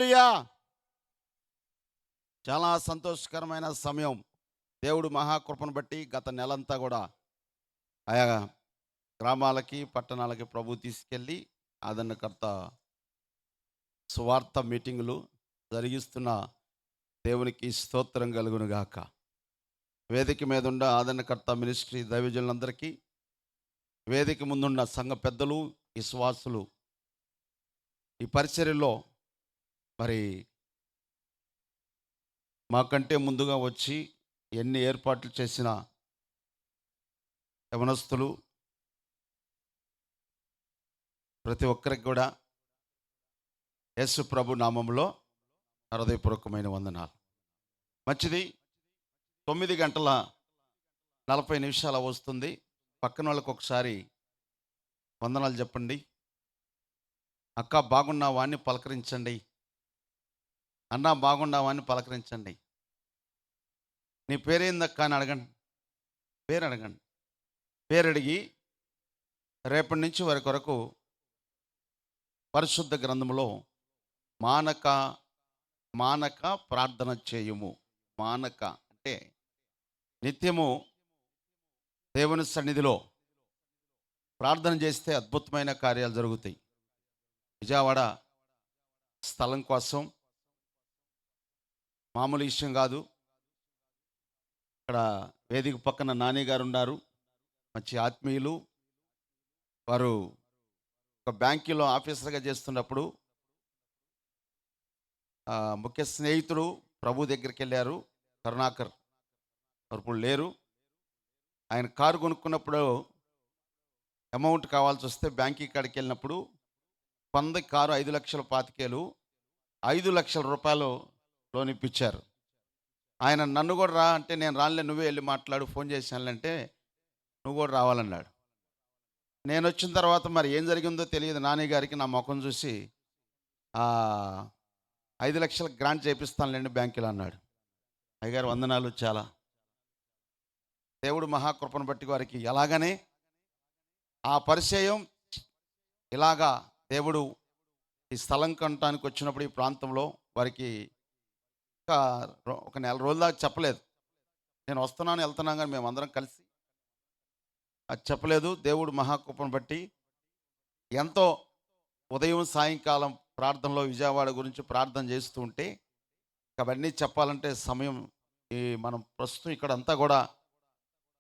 హల్లెలూయా! చాలా సంతోషకరమైన సమయం. దేవుడు మహాకృపను బట్టి గత నెలంతా గూడా ఆయా గ్రామాలకి, పట్టణాలకి ప్రభువు తీసుకెళ్ళి ఆదరణకర్త సువార్త మీటింగులు జరిగిస్తున్న దేవునికి స్తోత్రం కలుగును గాక. వేదిక మీదున్న ఆదరణకర్త మినిస్ట్రీ దైవజనులందరికీ, వేదిక ముందున్న సంఘ పెద్దలు, విశ్వాసులు ఈ పరిచర్యలో మరి మాకంటే ముందుగా వచ్చి ఎన్ని ఏర్పాట్లు చేసిన యవనస్తులు ప్రతి ఒక్కరికి కూడా యేసు ప్రభు నామంలో హృదయపూర్వకమైన వందనాలు. మంచిది. 9:40 వస్తుంది. పక్కన వాళ్ళకి ఒకసారి వందనాలు చెప్పండి. అక్క బాగున్నావా అని పలకరించండి. అన్న బాగున్నావా అని పలకరించండి. నీ పేరేందక్క అని అడగండి. పేరు అడగండి. పేరు అడిగి రేపటి నుంచి వారి కొరకు పరిశుద్ధ గ్రంథంలో మానక మానక ప్రార్థన చేయుము. మానక అంటే నిత్యము దేవుని సన్నిధిలో ప్రార్థన చేస్తే అద్భుతమైన కార్యాలు జరుగుతాయి. విజయవాడ స్థలం కోసం మామూలు విషయం కాదు. ఇక్కడ వేదిక పక్కన నాని గారు ఉన్నారు, మంచి ఆత్మీయులు. వారు ఒక బ్యాంకులో ఆఫీసర్గా చేస్తున్నప్పుడు ముఖ్య స్నేహితుడు ప్రభు దగ్గరికి వెళ్ళారు, కరుణాకర్. వారు ఇప్పుడు లేరు. ఆయన కారు కొనుక్కున్నప్పుడు అమౌంట్ కావాల్సి వస్తే బ్యాంక్ కాడికి వెళ్ళినప్పుడు కొంద కారు 5,25,000 5,00,000 లోన్ ఇప్పించారు. ఆయన నన్ను కూడా రా అంటే నేను రానులే, నువ్వే వెళ్ళి మాట్లాడు, ఫోన్ చేశానులంటే నువ్వు కూడా రావాలన్నాడు. నేను వచ్చిన తర్వాత మరి ఏం జరిగిందో తెలియదు. నాని గారికి నా ముఖం చూసి 5,00,000 గ్రాంట్ చేపిస్తానులేండి బ్యాంకులో అన్నాడు. అయ్యగారు వందనాలు. చాలా దేవుడు మహాకృపను బట్టి వారికి ఎలాగనే ఆ పరిచయం ఇలాగా దేవుడు ఈ స్థలం కొనటానికి వచ్చినప్పుడు ఈ ప్రాంతంలో వారికి ఒక నెల రోజుల దాకా చెప్పలేదు. నేను వస్తున్నాను వెళ్తున్నాను కానీ మేమందరం కలిసి అది చెప్పలేదు. దేవుడు మహాకృపను బట్టి ఎంతో ఉదయం సాయంకాలం ప్రార్థనలో విజయవాడ గురించి ప్రార్థన చేస్తూ ఉంటే అవన్నీ చెప్పాలంటే సమయం మనం ప్రస్తుతం ఇక్కడ అంతా కూడా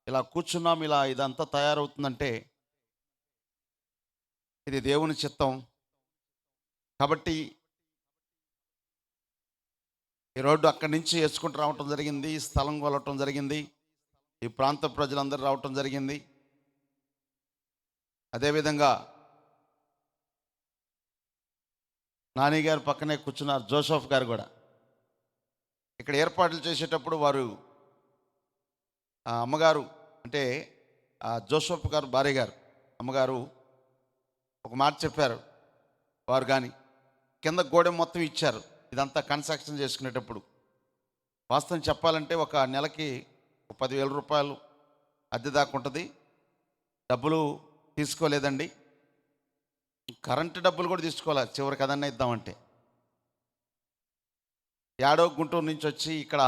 ఇలా కూర్చున్నాం, ఇలా ఇదంతా తయారవుతుందంటే ఇది దేవుని చిత్తం. కాబట్టి ఈ రోడ్డు అక్కడి నుంచి వేసుకుంటూ రావటం జరిగింది, స్థలం కొలవటం జరిగింది, ఈ ప్రాంత ప్రజలందరూ రావటం జరిగింది. అదేవిధంగా నాని గారు పక్కనే కూర్చున్నారు, జోసెఫ్ గారు కూడా. ఇక్కడ ఏర్పాట్లు చేసేటప్పుడు వారు అమ్మగారు అంటే జోసెఫ్ గారు భార్య గారు అమ్మగారు ఒక మాట చెప్పారు. వారు కానీ కింద గోడ మొత్తం ఇచ్చారు ఇదంతా కన్స్ట్రక్షన్ చేసుకునేటప్పుడు. వాస్తవం చెప్పాలంటే ఒక నెలకి 10,000 రూపాయలు అద్దె దాకా ఉంటుంది. డబ్బులు తీసుకోలేదండి, కరెంటు డబ్బులు కూడా తీసుకోవాలి. చివరికి అదన్నా ఇద్దామంటే యాడో గుంటూరు నుంచి వచ్చి ఇక్కడ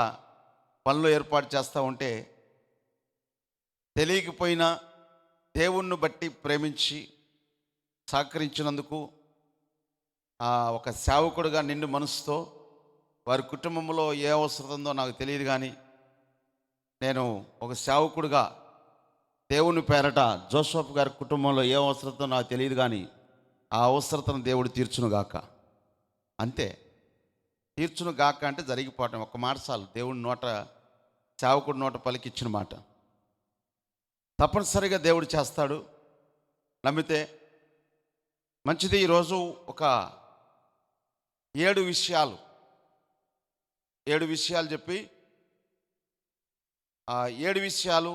పనులు ఏర్పాటు చేస్తూ ఉంటే తెలియకపోయినా దేవుణ్ణి బట్టి ప్రేమించి సహకరించినందుకు ఒక సేవకుడుగా నిండు మనసుతో వారి కుటుంబంలో ఏ అవసరం ఉందో నాకు తెలియదు, కానీ నేను ఒక సేవకుడుగా దేవుని పేరట జోసెఫ్ గారి కుటుంబంలో ఏ అవసరంతో నాకు తెలియదు, కానీ ఆ అవసరతను దేవుడు తీర్చునుగాక. అంతే, తీర్చునుగాక అంటే జరిగిపోవటం. ఒక మాట చాలు. దేవుడి నోట, సేవకుడి నోట పలికిచ్చిన మాట తప్పనిసరిగా దేవుడు చేస్తాడు, నమ్మితే. మంచిది. ఈరోజు ఒక 7 విషయాలు చెప్పి ఆ 7 విషయాలు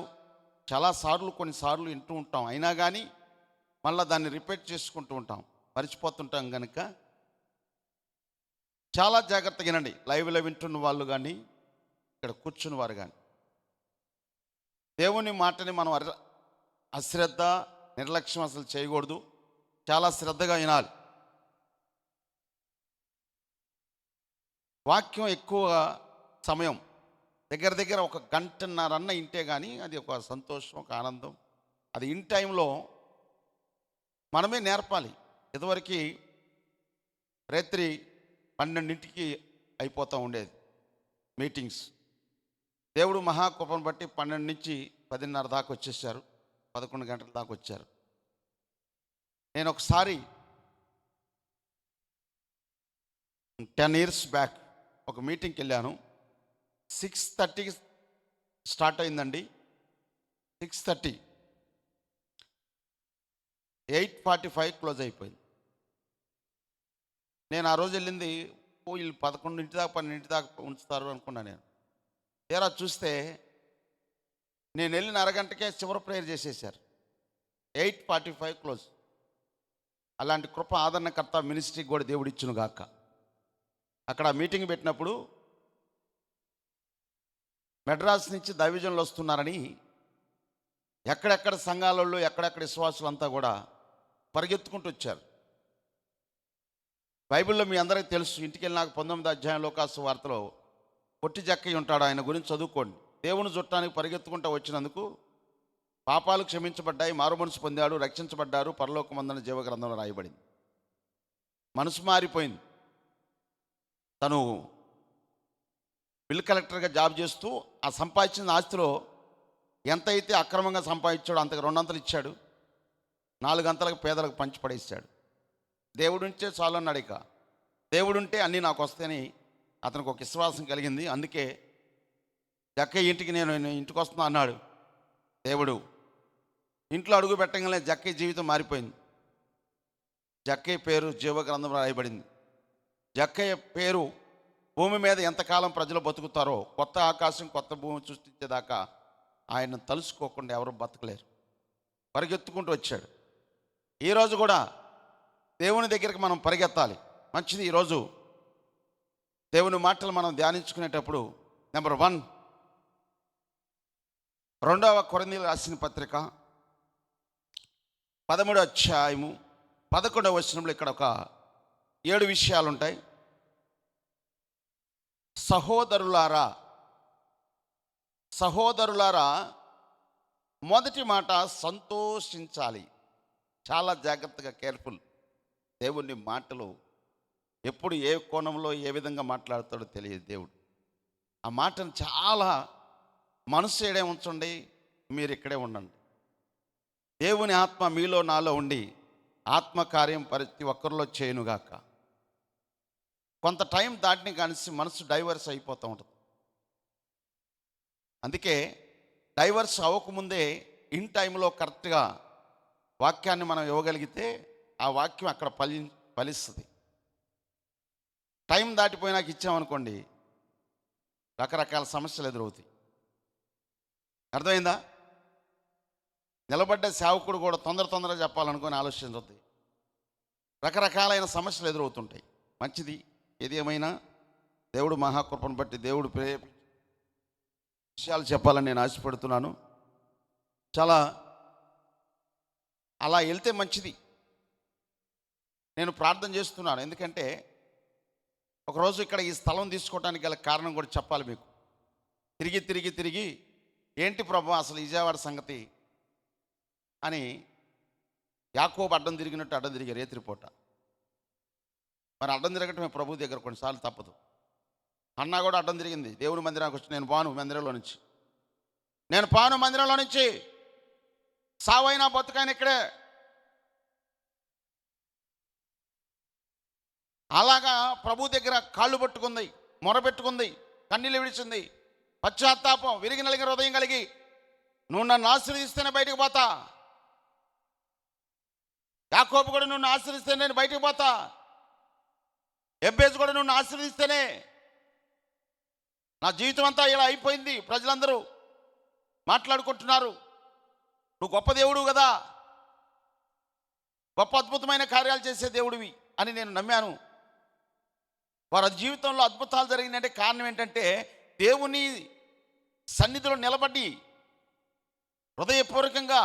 చాలాసార్లు కొన్నిసార్లు వింటూ ఉంటాం, అయినా కానీ మళ్ళీ దాన్ని రిపీట్ చేసుకుంటూ ఉంటాం, మర్చిపోతుంటాం. కనుక చాలా జాగ్రత్తగా వినండి. లైవ్లో వింటున్న వాళ్ళు కానీ ఇక్కడ కూర్చున్న వారు కానీ దేవుని మాటని మనం అశ్రద్ధ, నిర్లక్ష్యం అసలు చేయకూడదు. చాలా శ్రద్ధగా వినాలి. వాక్యం ఎక్కువ సమయం దగ్గర దగ్గర ఒక గంటన్నరన్న ఇంటే కానీ అది ఒక సంతోషం, ఒక ఆనందం. అది ఇన్ టైంలో మనమే నేర్పాలి. ఇదివరకు రాత్రి 12ంటికి అయిపోతూ ఉండేది మీటింగ్స్. దేవుడు మహాకృపను బట్టి 12 నుంచి 10:30 దాకా వచ్చేసారు, 11 గంటల దాకా వచ్చారు. నేను ఒకసారి 10 years బ్యాక్ ఒక మీటింగ్కి వెళ్ళాను. 6:30కి స్టార్ట్ అయిందండి. 6:30, 8:45 క్లోజ్ అయిపోయింది. నేను ఆ రోజు వెళ్ళింది, వీళ్ళు 11 దాకా 12 దాకా ఉంచుతారు అనుకున్నా. నేను తీరా చూస్తే నేను వెళ్ళిన అరగంటకే చివరి ప్రేయర్ చేసేసారు. 8:45 క్లోజ్. అలాంటి కృప ఆదరణకర్త మినిస్ట్రీకి కూడా దేవుడు ఇచ్చును గాక. అక్కడ మీటింగ్ పెట్టినప్పుడు మెడ్రాస్ నుంచి దైవజనులు వస్తున్నారని ఎక్కడెక్కడ సంఘాలలో ఎక్కడెక్కడ విశ్వాసులంతా కూడా పరిగెత్తుకుంటూ వచ్చారు. బైబిల్లో మీ అందరికీ తెలుసు, ఇంటికి వెళ్ళి నాకు 19వ అధ్యాయం లోకాసు వార్తలో పొట్టి జక్కయ్య ఉంటాడు, ఆయన గురించి చదువుకోండి. దేవుని చుట్టానికి పరిగెత్తుకుంటూ వచ్చినందుకు పాపాలు క్షమించబడ్డాయి, మారుమనసు పొందాడు, రక్షించబడ్డారు, పరలోకమందున జీవగ్రంథంలో రాయబడింది. మనసు మారిపోయింది. తను బిల్ కలెక్టర్గా జాబ్ చేస్తూ ఆ సంపాదించిన ఆస్తిలో ఎంత అయితే అక్రమంగా సంపాదించాడో అంతకు 2 అంతలు ఇచ్చాడు, 4 అంతలకు పేదలకు పంచిపడేశాడు. దేవుడుంటే చాలు అన్నాడు. ఇక దేవుడుంటే అన్నీ నాకు వస్తాయని అతనికి ఒక విశ్వాసం కలిగింది. అందుకే జక్కయ్య ఇంటికి నేను ఇంటికి వస్తున్నా అన్నాడు. దేవుడు ఇంట్లో అడుగు పెట్టగానే జక్కయ్య జీవితం మారిపోయింది. జక్కయ్య పేరు జీవగ్రంథంలో రాయబడింది. జక్కయ్య పేరు భూమి మీద ఎంతకాలం ప్రజలు బతుకుతారో, కొత్త ఆకాశం కొత్త భూమి సృష్టించేదాకా ఆయన తలుసుకోకుండా ఎవరు బతకలేరు. పరిగెత్తుకుంటూ వచ్చాడు. ఈరోజు కూడా దేవుని దగ్గరికి మనం పరిగెత్తాలి. మంచిది. ఈరోజు దేవుని మాటలు మనం ధ్యానించుకునేటప్పుడు నెంబర్ 1, 2వ కొరింథీయులకు రాసిన పత్రిక 13వ అధ్యాయము 11వ వచనంలో ఇక్కడ ఒక 7 విషయాలు ఉంటాయి. సహోదరులారా, మొదటి మాట సంతోషించాలి. చాలా జాగ్రత్తగా, కేర్ఫుల్. దేవుని మాటలు ఎప్పుడు ఏ కోణంలో ఏ విధంగా మాట్లాడతాడో తెలియదు దేవుడు. ఆ మాటను చాలా మనసు ఏడే ఉంచండి, మీరు ఇక్కడే ఉండండి. దేవుని ఆత్మ మీలో నాలో ఉండి ఆత్మకార్యం ప్రతి ఒక్కరిలో చేయనుగాక. కొంత టైం దాటిని కానిసి మనసు డైవర్స్ అయిపోతూ ఉంటుంది. అందుకే డైవర్స్ అవ్వకముందే ఇన్ టైంలో కరెక్ట్గా వాక్యాన్ని మనం ఇవ్వగలిగితే ఆ వాక్యం అక్కడ ఫలిస్తుంది. టైం దాటిపోయినాక ఇచ్చామనుకోండి, రకరకాల సమస్యలు ఎదురవుతాయి. అర్థమైందా? నిలబడ్డ సేవకుడు కూడా తొందరగా చెప్పాలనుకొని ఆలోచించద్దు. రకరకాలైన సమస్యలు ఎదురవుతుంటాయి. మంచిది. ఏది ఏమైనా దేవుడు మహాకృపను బట్టి దేవుడు విషయాలు చెప్పాలని నేను ఆశపడుతున్నాను. చాలా అలా వెళ్తే మంచిది. నేను ప్రార్థన చేస్తున్నాను. ఎందుకంటే ఒకరోజు ఇక్కడ ఈ స్థలం తీసుకోవడానికి గల కారణం కూడా చెప్పాలి మీకు. తిరిగి ఏంటి ప్రభు అసలు విజయవాడ సంగతి అని యాకోబు అడ్డం తిరిగినట్టు అడ్డం తిరిగి రేత్రిపూట. మరి అడ్డం తిరగటమే ప్రభు దగ్గర కొన్నిసార్లు తప్పదు. అన్నా కూడా అడ్డం తిరిగింది. దేవుని మందిరానికి వచ్చి నేను పాను మందిరంలో నుంచి సావైనా బతుకైనా ఇక్కడే. అలాగా ప్రభు దగ్గర కాళ్ళు పట్టుకుంది, మొరపెట్టుకుంది, కన్నీళ్ళు విడిచింది. పశ్చాత్తాపం, విరిగి నలిగిన హృదయం కలిగి, నువ్వు నన్ను ఆశీర్వదిస్తేనే బయటకు పోతా. యాకోబు కూడా నువ్వు ఆశీర్వదిస్తే నేను బయటకు పోతా. ఎబ్బేజు కూడా నువ్వు ఆశీర్వదిస్తేనే. నా జీవితం అంతా ఇలా అయిపోయింది, ప్రజలందరూ మాట్లాడుకుంటున్నారు, నువ్వు గొప్ప దేవుడు కదా, గొప్ప అద్భుతమైన కార్యాలు చేసే దేవుడివి అని నేను నమ్మాను. వారి జీవితంలో అద్భుతాలు జరిగినంటే కారణం ఏంటంటే దేవుని సన్నిధిలో నిలబడి హృదయపూర్వకంగా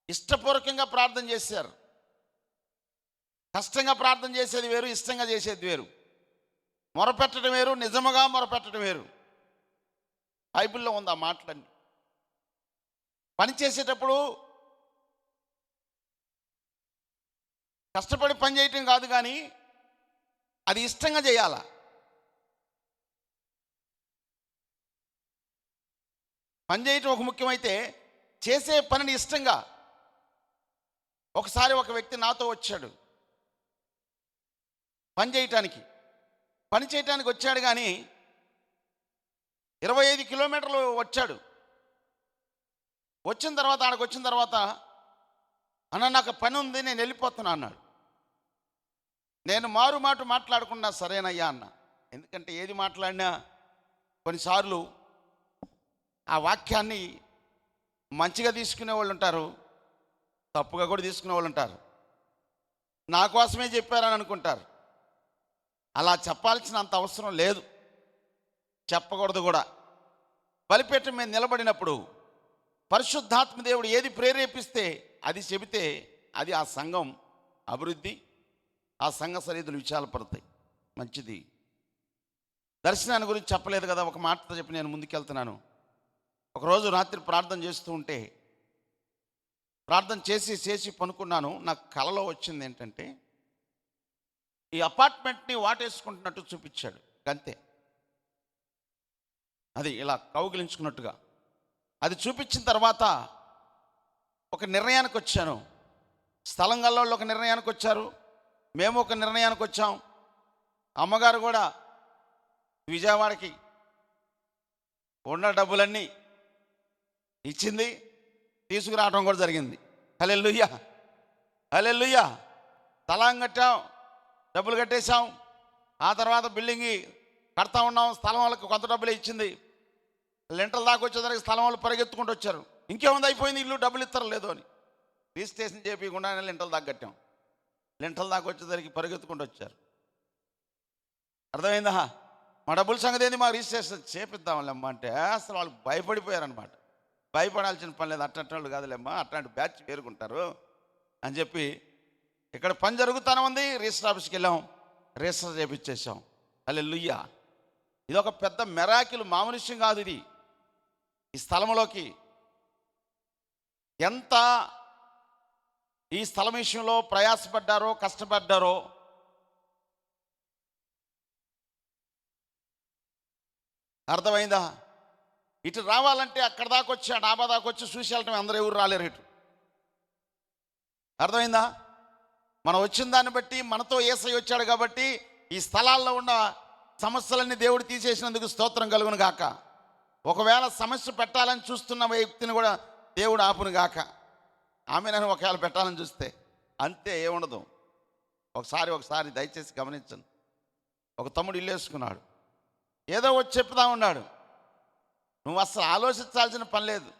ఇష్టపూర్వకంగా ప్రార్థన చేశారు. కష్టంగా ప్రార్థన చేసేది వేరు, ఇష్టంగా చేసేది వేరు. మొరపెట్టడం వేరు, నిజముగా మొరపెట్టడం వేరు. బైబిల్లో ఉంది ఆ మాటలన్నీ. పని చేసేటప్పుడు కష్టపడి పని చేయటం కాదు, కానీ అది ఇష్టంగా చేయాల. పని చేయటం ఒక ముఖ్యమైతే, చేసే పనిని ఇష్టంగా. ఒకసారి ఒక వ్యక్తి నాతో వచ్చాడు పని చేయటానికి వచ్చాడు, కానీ 25 కిలోమీటర్లు వచ్చాడు. ఆడికి వచ్చిన తర్వాత అన్న నాకు పని ఉంది, నేను వెళ్ళిపోతున్నా అన్నాడు. నేను మారు మాట్లాడకుండా సరేనయ్యా అన్న. ఎందుకంటే ఏది మాట్లాడినా కొన్నిసార్లు ఆ వాక్యాన్ని మంచిగా తీసుకునే వాళ్ళు ఉంటారు, తప్పుగా కూడా తీసుకునే వాళ్ళు ఉంటారు. నా కోసమే చెప్పారని అనుకుంటారు. అలా చెప్పాల్సినంత అవసరం లేదు, చెప్పకూడదు కూడా. బలిపీఠం మీద నిలబడినప్పుడు పరిశుద్ధాత్మ దేవుడు ఏది ప్రేరేపిస్తే అది చెబితే అది ఆ సంఘం అభివృద్ధి, ఆ సంఘ సరిహద్దులు విశాలపడతాయి. మంచిది. దర్శనాన్ని గురించి చెప్పలేదు కదా, ఒక మాటతో చెప్పి నేను ముందుకెళ్తున్నాను. ఒకరోజు రాత్రి ప్రార్థన చేస్తూ ఉంటే, ప్రార్థన చేసి పనుకున్నాను. నాకు కలలో వచ్చింది ఏంటంటే, ఈ అపార్ట్మెంట్ని వాటేసుకుంటున్నట్టు చూపించాడు. అంతే, అది ఇలా కౌగిలించుకున్నట్టుగా. అది చూపించిన తర్వాత ఒక నిర్ణయానికి వచ్చాను. స్థలం గల్లోళ్ళు ఒక నిర్ణయానికి వచ్చారు, మేము ఒక నిర్ణయానికి వచ్చాం. అమ్మగారు కూడా విజయవాడకి ఉన్న డబ్బులన్నీ ఇచ్చింది, తీసుకురావడం కూడా జరిగింది. హల్లెలూయా, హల్లెలూయా. స్థలం కట్టాం, డబ్బులు కట్టేశాం. ఆ తర్వాత బిల్డింగ్ కడతా ఉన్నాం. స్థలం వాళ్ళకి కొంత డబ్బులు ఇచ్చింది. లెంటల దాకా వచ్చేసరికి స్థలం వాళ్ళు పరిగెత్తుకుంటూ వచ్చారు. ఇంకేముంది, అయిపోయింది ఇల్లు, డబ్బులు ఇస్తారు లేదు అని. రిజిస్ట్రేషన్ చేయకుండా లెంటల దాకా కట్టాం. లెంటల దాకా వచ్చేసరికి పరిగెత్తుకుంటూ వచ్చారు. అర్థమైందా? మా డబ్బుల సంగతి ఏంది, మా రిజిస్ట్రేషన్ చేపిద్దాంలేమ్మా అంటే అసలు వాళ్ళు భయపడిపోయారనమాట. భయపడాల్సిన పని లేదు, అట్లాంటి కాదులేమ్మా, అట్లాంటి బ్యాచ్ పేరుకుంటారు అని చెప్పి ఇక్కడ పని జరుగుతూనే ఉంది. రిజిస్టర్ ఆఫీస్కి వెళ్ళాం, రిజిస్టర్ చేపించేసాం. హల్లెలూయా. ఇది ఒక పెద్ద మెరాకిల్, మామూలు విషయం కాదు ఇది. ఈ స్థలంలోకి ఎంత ఈ స్థలం విషయంలో ప్రయాసపడ్డారో, కష్టపడ్డారో. అర్థమైందా? ఇటు రావాలంటే అక్కడ దాకా వచ్చి, ఆ డాబా దాకా వచ్చి చూసి వెళ్ళటం, అందరూ ఎవరు రాలేరు ఇటు. అర్థమైందా? మనం వచ్చిన దాన్ని బట్టి, మనతో యేసయ్య వచ్చాడు కాబట్టి ఈ స్థలాల్లో ఉన్న సమస్యలన్నీ దేవుడు తీసేసినందుకు స్తోత్రం కలుగును గాక. ఒకవేళ సమస్య పెట్టాలని చూస్తున్న వ్యక్తిని కూడా దేవుడు ఆపును గాక. ఆమె నేను ఒకవేళ పెట్టాలని చూస్తే అంతే, ఏముండదు. ఒకసారి దయచేసి గమనించండి. ఒక తమ్ముడు ఇల్లు వేసుకున్నాడు, ఏదో వచ్చి చెప్తా ఉన్నాడు. నువ్వు అసలు ఆలోచించాల్సిన పని లేదు,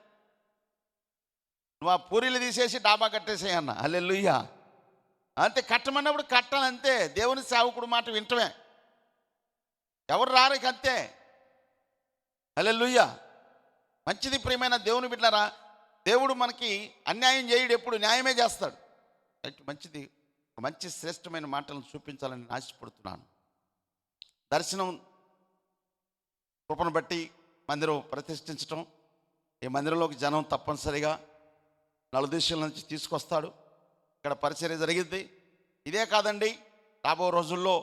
నువ్వు ఆ పూరీలు తీసేసి డాబా కట్టేసేయన్న. హల్లెలూయా. అంతే, కట్టమన్నప్పుడు కట్టాలంతే. దేవుని సేవకుడు మాట వింటమే, ఎవరు రారు ఇక, అంతే. హల్లెలూయా. మంచిది ప్రియమైన దేవుని బిడ్డలారా, దేవుడు మనకి అన్యాయం చేయడు, ఎప్పుడు న్యాయమే చేస్తాడు. మంచిది, మంచి శ్రేష్టమైన మాటలను చూపించాలని ఆశపడుతున్నాను. దర్శనం కృపను బట్టి మందిరం ప్రతిష్ఠించటం, ఈ మందిరంలోకి జనం తప్పనిసరిగా నలుదేశాల నుంచి తీసుకొస్తాడు. ఇక్కడ పరిచర్య జరిగింది. ఇదే కాదండి, రాబో రోజుల్లో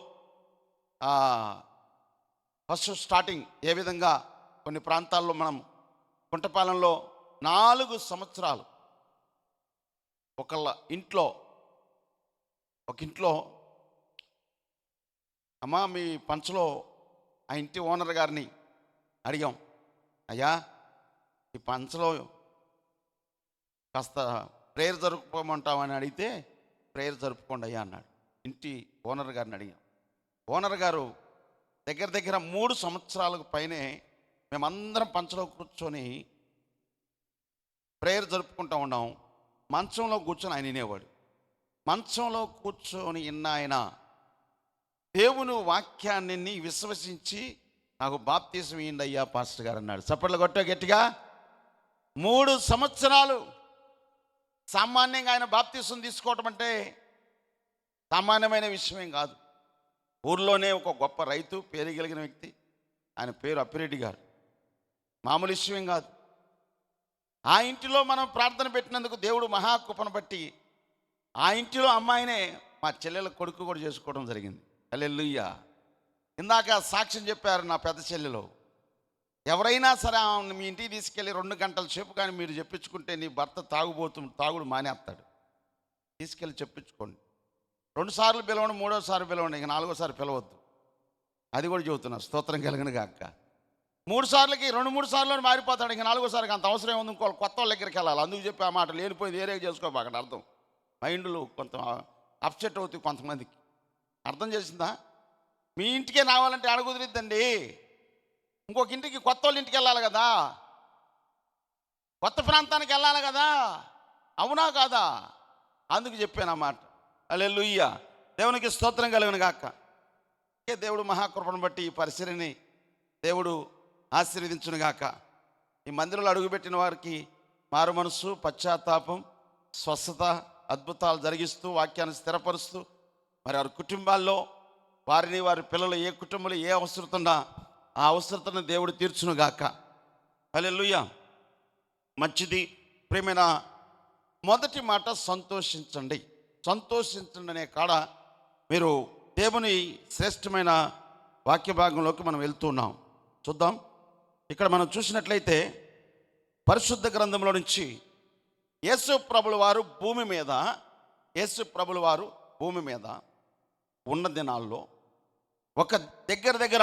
ఫస్ట్ స్టార్టింగ్ ఏ విధంగా కొన్ని ప్రాంతాల్లో మనం కుంటపాలెంలో 4 సంవత్సరాలు ఒక ఇంట్లో అమ్మా మీ పంచలో ఆ ఇంటి ఓనర్ గారిని అడిగాం, అయ్యా ఈ పంచలో కాస్త ప్రేయర్ జరుపుకోమంటామని అడిగితే, ప్రేయర్ జరుపుకోండి అయ్యా అన్నాడు. ఇంటి ఓనర్ గారిని అడిగాం. ఓనర్ గారు దగ్గర 3 సంవత్సరాలకు పైనే మేమందరం పంచలో కూర్చొని ప్రేయర్ జరుపుకుంటూ ఉన్నాం. మంచంలో కూర్చొని ఆయన వినేవాడు. మంచంలో కూర్చొని విన్న ఆయన దేవుని వాక్యాన్ని విశ్వసించి, నాకు బాప్తీసం ఇయ్యండి అయ్యా పాస్టర్ గారు అన్నాడు. చప్పట్లు కొట్ట గట్టిగా. 3 సంవత్సరాలు. సామాన్యంగా ఆయన బాప్తీసం తీసుకోవటం అంటే సామాన్యమైన విషయమేం కాదు. ఊర్లోనే ఒక గొప్ప రైతు, పేరు కలిగిన వ్యక్తి. ఆయన పేరు అప్పిరెడ్డి గారు. మామూలు విషయం కాదు. ఆ ఇంటిలో మనం ప్రార్థన పెట్టినందుకు దేవుడు మహాకృపను బట్టి ఆ ఇంటిలో అమ్మాయినే మా చెల్లెల కొడుకు కూడా చేసుకోవడం జరిగింది. హల్లెలూయా. ఇందాక సాక్ష్యం చెప్పారు నా పెద్ద చెల్లెలు. ఎవరైనా సరే ఆమెను మీ ఇంటికి తీసుకెళ్ళి 2 గంటల సేపు కానీ మీరు చెప్పించుకుంటే నీ భర్త తాగుడు మానేస్తాడు. తీసుకెళ్ళి చెప్పించుకోండి. 2 సార్లు పిలవండి, 3వ సారి పిలవండి, ఇంక 4వ సారి పిలవద్దు. అది కూడా చెబుతున్నా, స్తోత్రం కలిగిన గాక. 3 సార్లకి 2-3 సార్లు మారిపోతాడు. ఇంక 4వ సారికి అంత అవసరం ఏముంది, ఇంకో కొత్త వాళ్ళ దగ్గరికి వెళ్ళాలి. అందుకు చెప్పి ఆ మాట లేనిపోయింది ఏరే చేసుకోబాక అర్థం. మైండ్లు కొంత అప్సెట్ అవుతాయి కొంతమందికి. అర్థం చేసిందా? మీ ఇంటికే రావాలంటే అడుగుదిరిద్దండి. ఇంకొక ఇంటికి, కొత్త వాళ్ళ ఇంటికి వెళ్ళాలి కదా, కొత్త ప్రాంతానికి వెళ్ళాలి కదా, అవునా కాదా? అందుకు చెప్పాను అన్నమాట. హల్లెలూయా. దేవునికి స్తోత్రం కలుగును గాక. దేవుడు మహాకృపను బట్టి ఈ పరిసరని దేవుడు ఆశీర్వదించును గాక. ఈ మందిరంలో అడుగుపెట్టిన వారికి మారు మనసు, పశ్చాత్తాపం, స్వస్థత, అద్భుతాలు జరిగిస్తూ వాక్యాన్ని స్థిరపరుస్తూ మరి వారి కుటుంబాల్లో వారిని, వారి పిల్లలు ఏ కుటుంబంలో ఏ అవసరత ఉన్నా ఆ అవసరతను దేవుడు తీర్చును గాక. హల్లెలూయా. మంచిది. ప్రియమైన మొదటి మాట సంతోషించండి. సంతోషించండి అనే కాడ మీరు దేవుని శ్రేష్టమైన వాక్య భాగంలోకి మనం వెళ్తున్నాం. చూద్దాం. ఇక్కడ మనం చూసినట్లయితే పరిశుద్ధ గ్రంథంలో నుంచి యేసు ప్రభుల వారు భూమి మీద ఉన్న దినాల్లో ఒక దగ్గర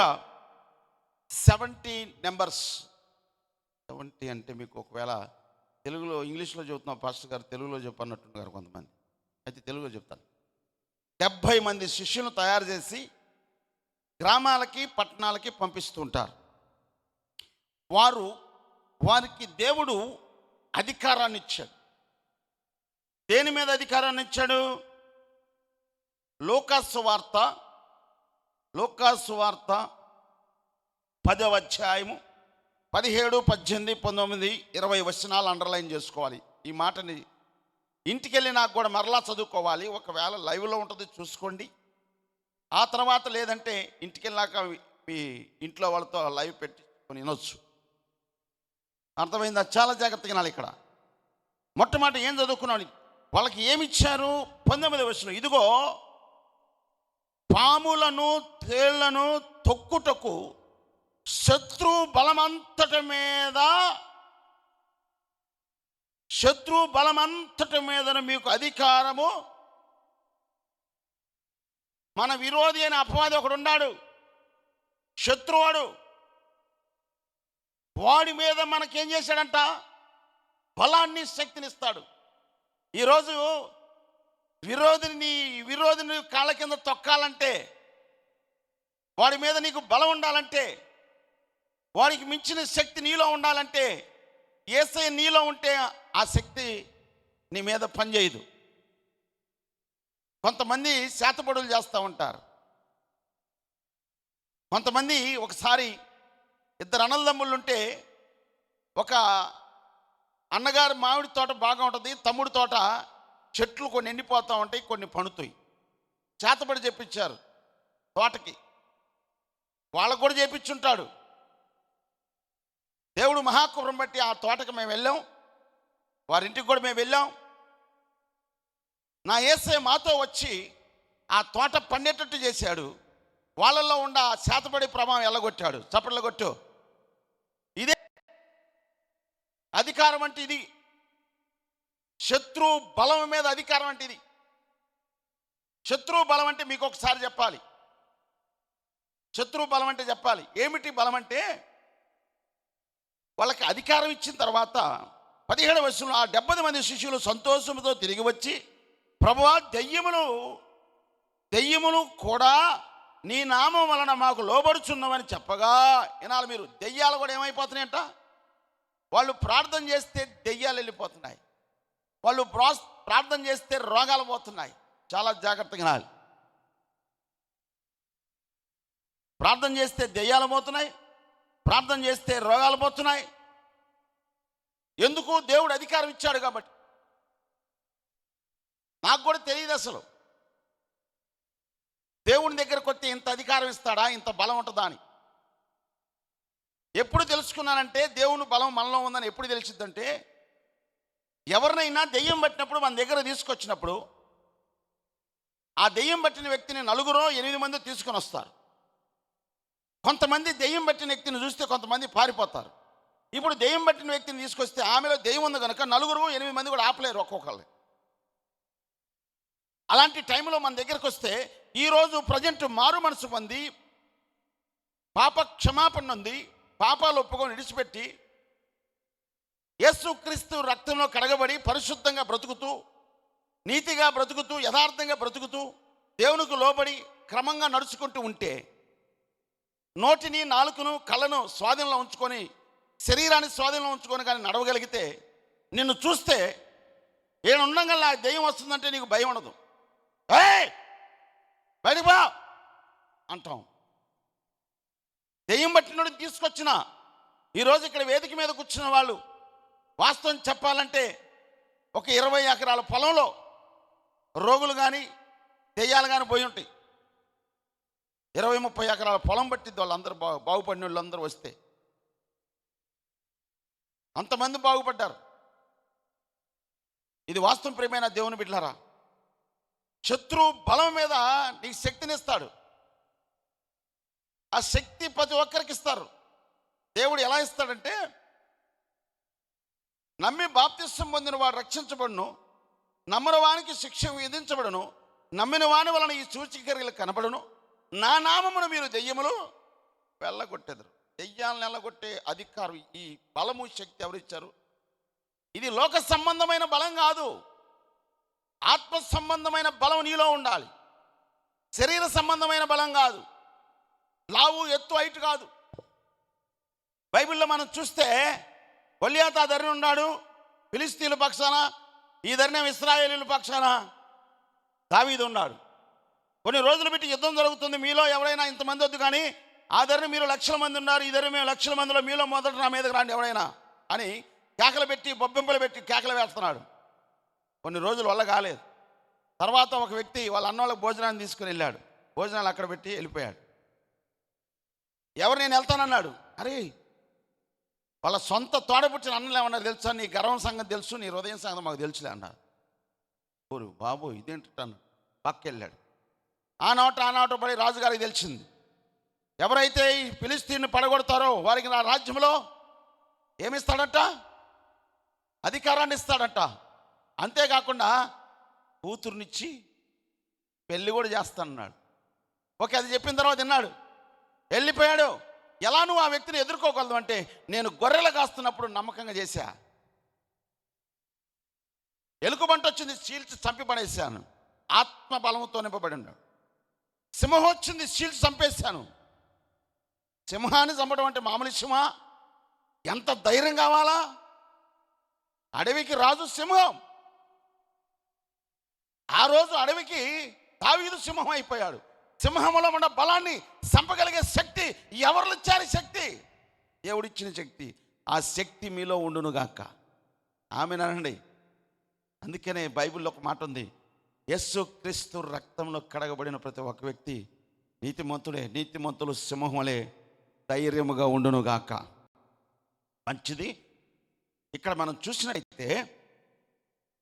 70 నెంబర్స్. 70 అంటే మీకు ఒకవేళ తెలుగులో, ఇంగ్లీష్లో చెబుతున్నాం పాస్టర్ గారు, తెలుగులో చెప్పన్నట్టున్నారు కొంతమంది, అయితే తెలుగులో చెప్తాను. 70 మంది శిష్యులను తయారు చేసి గ్రామాలకి, పట్టణాలకి పంపిస్తూ ఉంటారు. వారికి దేవుడు అధికారాన్ని ఇచ్చాడు. దేని మీద అధికారాన్ని ఇచ్చాడు? లూకాసు వార్త 10వ అధ్యాయము 17, 18, 19, 20 వచనాలు అండర్లైన్ చేసుకోవాలి. ఈ మాటని ఇంటికెళ్ళి నాకు కూడా మరలా చదువుకోవాలి. ఒకవేళ లైవ్లో ఉంటుంది చూసుకోండి. ఆ తర్వాత లేదంటే ఇంటికెళ్ళాక మీ ఇంట్లో వాళ్ళతో లైవ్ పెట్టుకొని వినొచ్చు. అర్థమైందా? చాలా జాగ్రత్తగా వినాలి. ఇక్కడ మొట్టమొదటి ఏం చదువుకున్నాడు? వాళ్ళకి ఏమిచ్చారు? 19వ వచనం. ఇదిగో పాములను, తేళ్లను తొక్కుటకు శత్రు బలమంతటి మీద మీకు అధికారము. మన విరోధి అయిన అపవాది ఒకడు ఉన్నాడు, శత్రువాడు. వాడి మీద మనకేం చేశాడంట? బలాన్ని, శక్తినిస్తాడు. ఈరోజు విరోధిని కాళ్ళ కింద తొక్కాలంటే, వాడి మీద నీకు బలం ఉండాలంటే, వాడికి మించిన శక్తి నీలో ఉండాలంటే, యేసయ్య నీలో ఉంటే ఆ శక్తి నీ మీద పనిచేయదు. కొంతమంది శాతపడులు చేస్తూ ఉంటారు. కొంతమంది ఒకసారి 2 అన్నదమ్ముళ్ళు ఉంటే, ఒక అన్నగారు మామిడి తోట బాగా ఉంటుంది, తమ్ముడి తోట చెట్లు కొన్ని ఎండిపోతూ ఉంటాయి, కొన్ని పండుతాయి. చేతబడి చెప్పించారు తోటకి. వాళ్ళకు కూడా చేపించుంటాడు. దేవుడు మహాకృపను బట్టి ఆ తోటకి మేము వెళ్ళాం, వారింటికి కూడా మేము వెళ్ళాం. నా యేసయ్య మాతో వచ్చి ఆ తోట పండేటట్టు చేశాడు. వాళ్ళల్లో ఉన్న శాతపడి ప్రభావం ఎల్లగొట్టాడు. చప్పట్లు కొట్టు. ఇదే అధికారం అంటే ఇది. శత్రు బలం మీద అధికారం అంటే ఇది. శత్రు బలం అంటే మీకు ఒకసారి చెప్పాలి. శత్రు బలం అంటే చెప్పాలి. ఏమిటి బలం అంటే? వాళ్ళకి అధికారం ఇచ్చిన తర్వాత 17వ వచనంలో ఆ 70 మంది శిష్యులు సంతోషంతో తిరిగి వచ్చి, ప్రభువా, దెయ్యములు కూడా నీ నామం వలన మాకు లోబడుచున్నామని చెప్పగా, వినాలి మీరు, దెయ్యాలు కూడా ఏమైపోతున్నాయంట? వాళ్ళు ప్రార్థన చేస్తే దెయ్యాలు వెళ్ళిపోతున్నాయి. వాళ్ళు ప్రార్థన చేస్తే రోగాలు పోతున్నాయి. చాలా జాగ్రత్తగా వినాలి. ప్రార్థన చేస్తే దెయ్యాలు పోతున్నాయి, ప్రార్థన చేస్తే రోగాలు పోతున్నాయి. ఎందుకు? దేవుడు అధికారం ఇచ్చాడు కాబట్టి. నాకు కూడా తెలియదు అసలు. దేవుని దగ్గరకు వస్తే ఇంత అధికారం ఇస్తాడా, ఇంత బలం ఉంటుందా అని ఎప్పుడు తెలుసుకున్నానంటే, దేవుని బలం మనలో ఉందని ఎప్పుడు తెలిసిద్దంటే, ఎవరినైనా దెయ్యం పట్టినప్పుడు మన దగ్గర తీసుకొచ్చినప్పుడు ఆ దెయ్యం పట్టిన వ్యక్తిని 4-8 మంది తీసుకొని వస్తారు. కొంతమంది దెయ్యం పట్టిన వ్యక్తిని చూస్తే కొంతమంది పారిపోతారు. ఇప్పుడు దెయ్యం పట్టిన వ్యక్తిని తీసుకొస్తే ఆమెలో దెయ్యం ఉంది కనుక 4-8 మంది కూడా ఆపలేరు ఒక్కొక్కళ్ళు. అలాంటి టైంలో మన దగ్గరకు వస్తే, ఈరోజు ప్రజెంట్ మారు మనసు పొంది పాప క్షమాపణ ఉంది, పాపాలు ఒప్పుకొని విడిచిపెట్టి యేసుక్రీస్తు రక్తంలో కడగబడి పరిశుద్ధంగా బ్రతుకుతూ, నీతిగా బ్రతుకుతూ, యథార్థంగా బ్రతుకుతూ, దేవునికి లోబడి క్రమంగా నడుచుకుంటూ ఉంటే, నోటిని, నాలుకను, కళ్ళను స్వాధీనంలో ఉంచుకొని, శరీరాన్ని స్వాధీనంలో ఉంచుకొని కానీ నడవగలిగితే, నిన్ను చూస్తే ఏడుండగల దెయ్యం వస్తుందంటే నీకు భయం ఉండదు. ఏయ్ బయటికి బా అంటాం. దెయ్యం పట్టినోడు తీసుకొచ్చిన ఈరోజు ఇక్కడ వేదిక మీద కూర్చున్న వాళ్ళు వాస్తవం చెప్పాలంటే ఒక 20 ఎకరాల పొలంలో రోగులు కానీ దెయ్యాలు కానీ పోయి ఉంటాయి. 20-30 ఎకరాల పొలం పట్టిద్ది వాళ్ళందరూ బాగుపడిన వాళ్ళందరూ వస్తే. అంతమంది బాగుపడ్డారు. ఇది వాస్తవం ప్రియమైన దేవుని బిడ్డలారా. శత్రు బలం మీద నీకు శక్తినిస్తాడు. ఆ శక్తి ప్రతి ఒక్కరికి ఇస్తారు. దేవుడు ఎలా ఇస్తాడంటే, నమ్మి బాప్తిస్వం పొందిన వాడు రక్షించబడును, నమ్మని వానికి శిక్ష విధించబడును, నమ్మిన వాని వలన ఈ సూచికర్యలు కనబడును, నా నామమును మీరు దెయ్యములు వెళ్ళగొట్టెదరు. దెయ్యాలను వెళ్ళగొట్టే అధికారం, ఈ బలము, శక్తి ఎవరిచ్చారు? ఇది లోక సంబంధమైన బలం కాదు. ఆత్మ సంబంధమైన బలం నీలో ఉండాలి. శరీర సంబంధమైన బలం కాదు. లావు, ఎత్తు, హైట్ కాదు. బైబిల్లో మనం చూస్తే గొల్యాతు ఆ ధరని ఉన్నాడు ఫిలిస్తీన్ల పక్షాన, ఈ ధరనేమో ఇశ్రాయేలీయుల పక్షాన దావీదు ఉన్నాడు. కొన్ని రోజులు పెట్టి యుద్ధం జరుగుతుంది. మీలో ఎవరైనా ఇంతమంది వద్దు కానీ ఆ ధరని మీరు 1,00,000 మంది ఉన్నారు, ఈ ధర మేము 1,00,000 మందిలో మీలో మొదట నా మీదకి రాండి ఎవరైనా అని కేకలు పెట్టి, బొబ్బింపులు పెట్టి కేకలు వేస్తున్నాడు. కొన్ని రోజుల వల్ల కాలేదు. తర్వాత ఒక వ్యక్తి వాళ్ళ అన్నోళ్ళకి భోజనాన్ని తీసుకుని వెళ్ళాడు. భోజనాలు అక్కడ పెట్టి వెళ్ళిపోయాడు. ఎవరు నేను వెళ్తానన్నాడు. అరే వాళ్ళ సొంత తోడపుట్టిన అన్నలు ఏమన్నారు తెలుసా? నీ గర్వం సంగతి తెలుసు, నీ హృదయం సంగతి మాకు తెలుసులే అన్నారు. ఊరు బాబు ఇదేంటాను పక్కెళ్ళాడు. ఆ నోట పడి రాజుగారికి తెలిసింది. ఎవరైతే ఈ ఫిలిస్తీన్ని పడగొడతారో వారికి నా రాజ్యంలో ఏమిస్తాడట? అధికారాన్ని ఇస్తాడట. అంతేకాకుండా కూతురునిచ్చి పెళ్ళి కూడా చేస్తానన్నాడు. ఓకే, అది చెప్పిన తర్వాత విన్నాడు, వెళ్ళిపోయాడు. ఎలా నువ్వు ఆ వ్యక్తిని ఎదుర్కోగలదు అంటే, నేను గొర్రెలు కాస్తున్నప్పుడు నమ్మకంగా చేశా, ఎలుకబంట వచ్చింది చీల్చి చంపి పడేశాను, ఆత్మ బలంతో నింపబడి ఉన్నాడు. సింహం వచ్చింది చీల్చి చంపేశాను. సింహాన్ని చంపడం అంటే మామూలు సింహ? ఎంత ధైర్యం కావాలా? అడవికి రాజు సింహం. ఆ రోజు అడవికి దావీదు సింహం అయిపోయాడు. సింహంలో ఉన్న బలాన్ని చంపగలిగే శక్తి ఎవరు ఇచ్చారు? శక్తి దేవుడిచ్చిన శక్తి. ఆ శక్తి మీలో ఉండునుగాక. ఆమేనండి. అందుకనే బైబిల్లో ఒక మాట ఉంది, యేసుక్రీస్తు రక్తంలో కడగబడిన ప్రతి ఒక్క వ్యక్తి నీతిమంతుడే. నీతిమంతులు సింహములే ధైర్యముగా ఉండునుగాక. మంచిది. ఇక్కడ మనం చూసినట్టయితే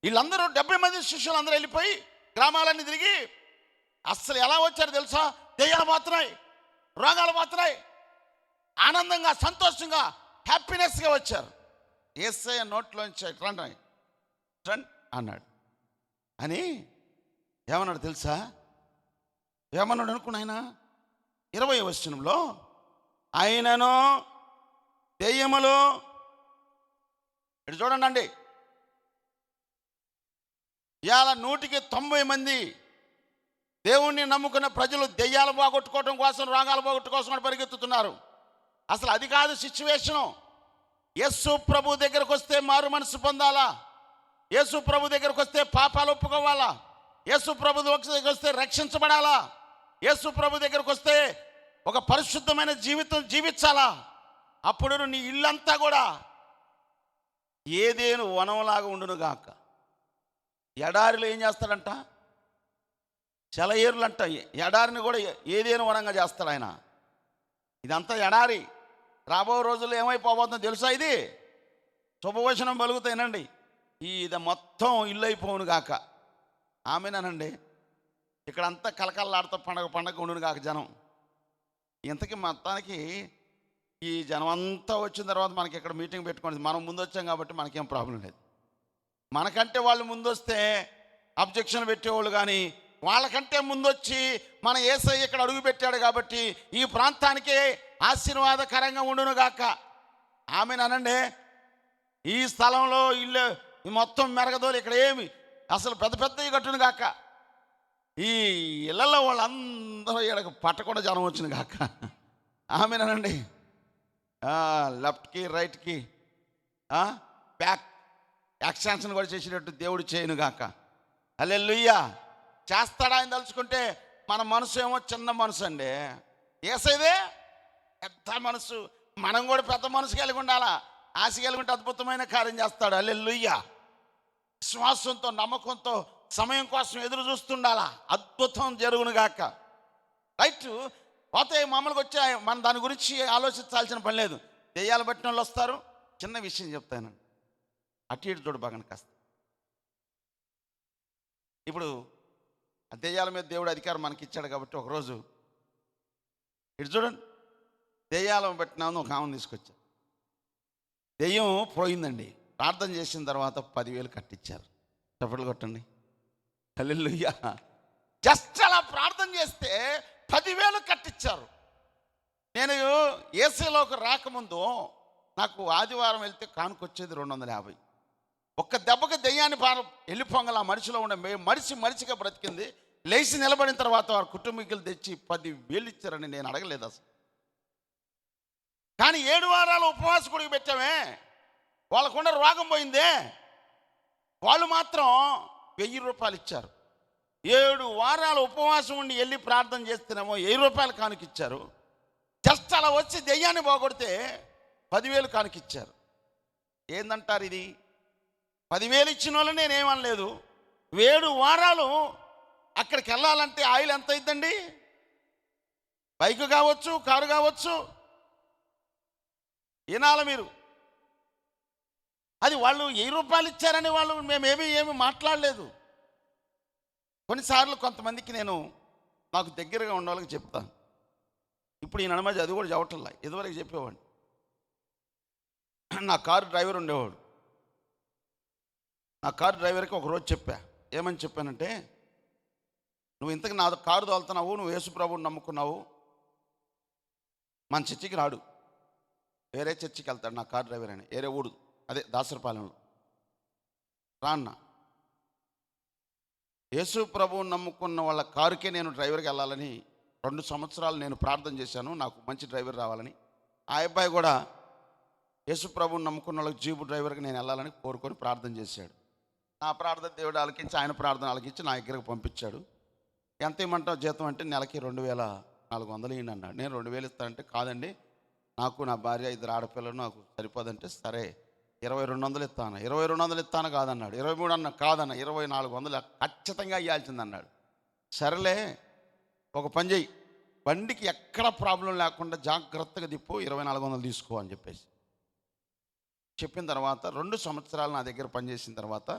వీళ్ళందరూ 70 మంది శిష్యులు అందరూ వెళ్ళిపోయి గ్రామాలన్నీ తిరిగి అస్సలు ఎలా వచ్చారు తెలుసా? దెయ్యాలు పోతున్నాయి, రోగాలు పోతున్నాయి, ఆనందంగా, సంతోషంగా, హ్యాపీనెస్గా వచ్చారు. యేసయ్య నోట్లోంచి రండి అన్నాడు. అని ఏమన్నాడు తెలుసా? ఏమన్నాడు అనుకున్న ఆయన 20వ వచనంలో, ఆయనను దెయ్యములు, ఇటు చూడండి అండి, ఇవాళ 190 మంది దేవుణ్ణి నమ్ముకున్న ప్రజలు దెయ్యాలు పోగొట్టుకోవడం కోసం, రోగాలు పోగొట్టుకోసం పరిగెత్తుతున్నారు. అసలు అది కాదు సిచ్యువేషను. యేసు ప్రభు దగ్గరకు వస్తే మారు మనసు పొందాలా, యేసు ప్రభు దగ్గరకు వస్తే పాపాలు ఒప్పుకోవాలా, యేసు ప్రభు దగ్గరకు వస్తే రక్షించబడాలా, యేసు ప్రభు దగ్గరకు వస్తే ఒక పరిశుద్ధమైన జీవితం జీవించాలా. అప్పుడు నీ ఇల్లంతా కూడా ఏదేను వనంలాగా ఉండునుగాక. ఎడారిలో ఏం చేస్తాడంట? సెలయేరులు అంట. ఎడారిని కూడా ఏదేను వనంగా చేస్తాడు ఆయన. ఇదంతా ఎడారి. రాబో రోజుల్లో ఏమైపోతుందో తెలుసా? ఇది శుభవచనం పలుకుతాయినండి. ఇది మొత్తం ఇల్లు అయిపోవును గాక. ఆమెనానండి. ఇక్కడంతా కలకల్లాడుతూ పండగ ఉండును గాక జనం. ఇంతకీ మొత్తానికి ఈ జనం అంతా వచ్చిన తర్వాత మనకి ఇక్కడ మీటింగ్ పెట్టుకోండి. మనం ముందు వచ్చాం కాబట్టి మనకేం ప్రాబ్లం లేదు. మనకంటే వాళ్ళు ముందొస్తే అబ్జెక్షన్ పెట్టేవాళ్ళు, కానీ వాళ్ళకంటే ముందొచ్చి మన యేసయ్య ఇక్కడ అడుగు పెట్టాడు కాబట్టి ఈ ప్రాంతానికి ఆశీర్వాదకరంగా ఉండును గాక. ఆమెనానండి. ఈ స్థలంలో ఇల్లు మొత్తం మెరగదోలు ఇక్కడ ఏమి అసలు పెద్ద పెద్దవి కట్టును గాక. ఈ ఇళ్లలో వాళ్ళందరూ ఇక్కడికి పట్టకుండా జనం వచ్చిన గాక. ఆమెనానండి. లెఫ్ట్కి రైట్కి బ్యాక్ ఎక్స్టెన్షన్ కూడా చేసేటట్టు దేవుడు చేయను గాక. హల్లెలూయా. చేస్తాడా ఆయన తలుచుకుంటే? మన మనసు ఏమో చిన్న మనసు అండి. యేసయ్యదే పెద్ద మనసు. మనం కూడా పెద్ద మనసు కలిగి ఉండాలా. ఆశ కలిగి ఉంటే అద్భుతమైన కార్యం చేస్తాడు. హల్లెలూయా. విశ్వాసంతో నమ్మకంతో సమయం కోసం ఎదురు చూస్తుండాలా. అద్భుతం జరుగును గాక. రైట్. పోతే మామూలుగా వచ్చాయి. మనం దాని గురించి ఆలోచించాల్సిన పని లేదు. దెయ్యాలు పట్టిన వాళ్ళు వస్తారు. చిన్న విషయం చెప్తాను, అటు ఇటు చూడు బాగా కాస్త. ఇప్పుడు ఆ దెయ్యాల మీద దేవుడు అధికారం మనకి ఇచ్చాడు కాబట్టి ఒకరోజు ఇటు చూడండి, దెయ్యాలను పట్టినామని ఒక ఆమెను తీసుకొచ్చారు. దెయ్యం పోయిందండి. ప్రార్థన చేసిన తర్వాత 10,000 కట్టించారు. చప్పట్లు కొట్టండి. హల్లెలూయా. జస్ట్ అలా ప్రార్థన చేస్తే 10,000 కట్టించారు. నేను ఏసీలోకి రాకముందు నాకు ఆదివారం వెళ్తే కానుకొచ్చేది 250. ఒక్క దెబ్బకి దెయ్యాన్ని వెళ్ళిపోగల ఆ మనిషిలో ఉండే మనిషిగా బ్రతికింది. లేచి నిలబడిన తర్వాత వారి కుటుంబీకులు తెచ్చి 10,000 ఇచ్చారని నేను అడగలేదు అసలు. కానీ 7 వారాలు ఉపవాస కొడుకు పెట్టామే, వాళ్ళకున్న రోగం పోయిందే. వాళ్ళు మాత్రం 1000 రూపాయలు ఇచ్చారు. 7 వారాలు ఉపవాసం ఉండి వెళ్ళి ప్రార్థన చేస్తేనేమో 1000 రూపాయలు కానుకిచ్చారు. జస్ట్ అలా వచ్చి దెయ్యాన్ని పోగొడితే 10,000 కానుకిచ్చారు. ఏందంటారు ఇది? 10,000 ఇచ్చిన వాళ్ళు నేనేమనలేదు. 7 వారాలు అక్కడికి వెళ్ళాలంటే ఆయిల్ ఎంత అయిద్దండి? బైక్ కావచ్చు, కారు కావచ్చు. వినాలి మీరు. అది వాళ్ళు 1000 రూపాయలు ఇచ్చారని వాళ్ళు ఏమి మాట్లాడలేదు. కొన్నిసార్లు కొంతమందికి నేను నాకు దగ్గరగా ఉన్న వాళ్ళకి చెప్తాను. ఇప్పుడు ఈ నడమధ్య అది కూడా చెప్పటల్లా. ఇదివరకు చెప్పేవాడిని. నా కారు డ్రైవర్ ఉండేవాడు. నా కారు డ్రైవర్కి ఒకరోజు చెప్పా. ఏమని చెప్పానంటే, నువ్వు ఇంతకు నా కారు తోలుతున్నావు, నువ్వు యేసు ప్రభువుని నమ్ముకున్నావు, మన చర్చికి రాడు, వేరే చర్చికి వెళ్తాడు నా కారు డ్రైవర్ అని. వేరే ఊడు, అదే దాసరపాలెంలో. రాన్న యేసు ప్రభువుని నమ్ముకున్న వాళ్ళ కారుకే నేను డ్రైవర్కి వెళ్ళాలని 2 సంవత్సరాలు నేను ప్రార్థన చేశాను, నాకు మంచి డ్రైవర్ రావాలని. ఆ అబ్బాయి కూడా యేసు ప్రభువుని నమ్ముకున్న వాళ్ళకి జీపు డ్రైవర్కి నేను వెళ్ళాలని కోరుకొని ప్రార్థన చేశాడు. నా ప్రార్థన దేవుడు ఆలకించి, ఆయన ప్రార్థన ఆలకించి నా దగ్గరకు పంపించాడు. ఎంత ఇమ్మంటావు జీతం అంటే, నెలకి 2,400 ఇవ్వండి అన్నాడు. నేను 2,000 ఇస్తానంటే, కాదండి నాకు నా భార్య 2 ఆడపిల్లలు నాకు సరిపోదంటే, సరే 2,200 ఇస్తాను. 2,200 ఇస్తాను కాదన్నాడు. 23 అన్న కాదన్న, 2,400 ఖచ్చితంగా ఇవ్వాల్సింది అన్నాడు. సరేలే, ఒక పని చెయ్యి, బండికి ఎక్కడ ప్రాబ్లం లేకుండా జాగ్రత్తగా తిప్పు, 2,400 తీసుకో అని చెప్పిన తర్వాత 2 సంవత్సరాలు నా దగ్గర పనిచేసిన తర్వాత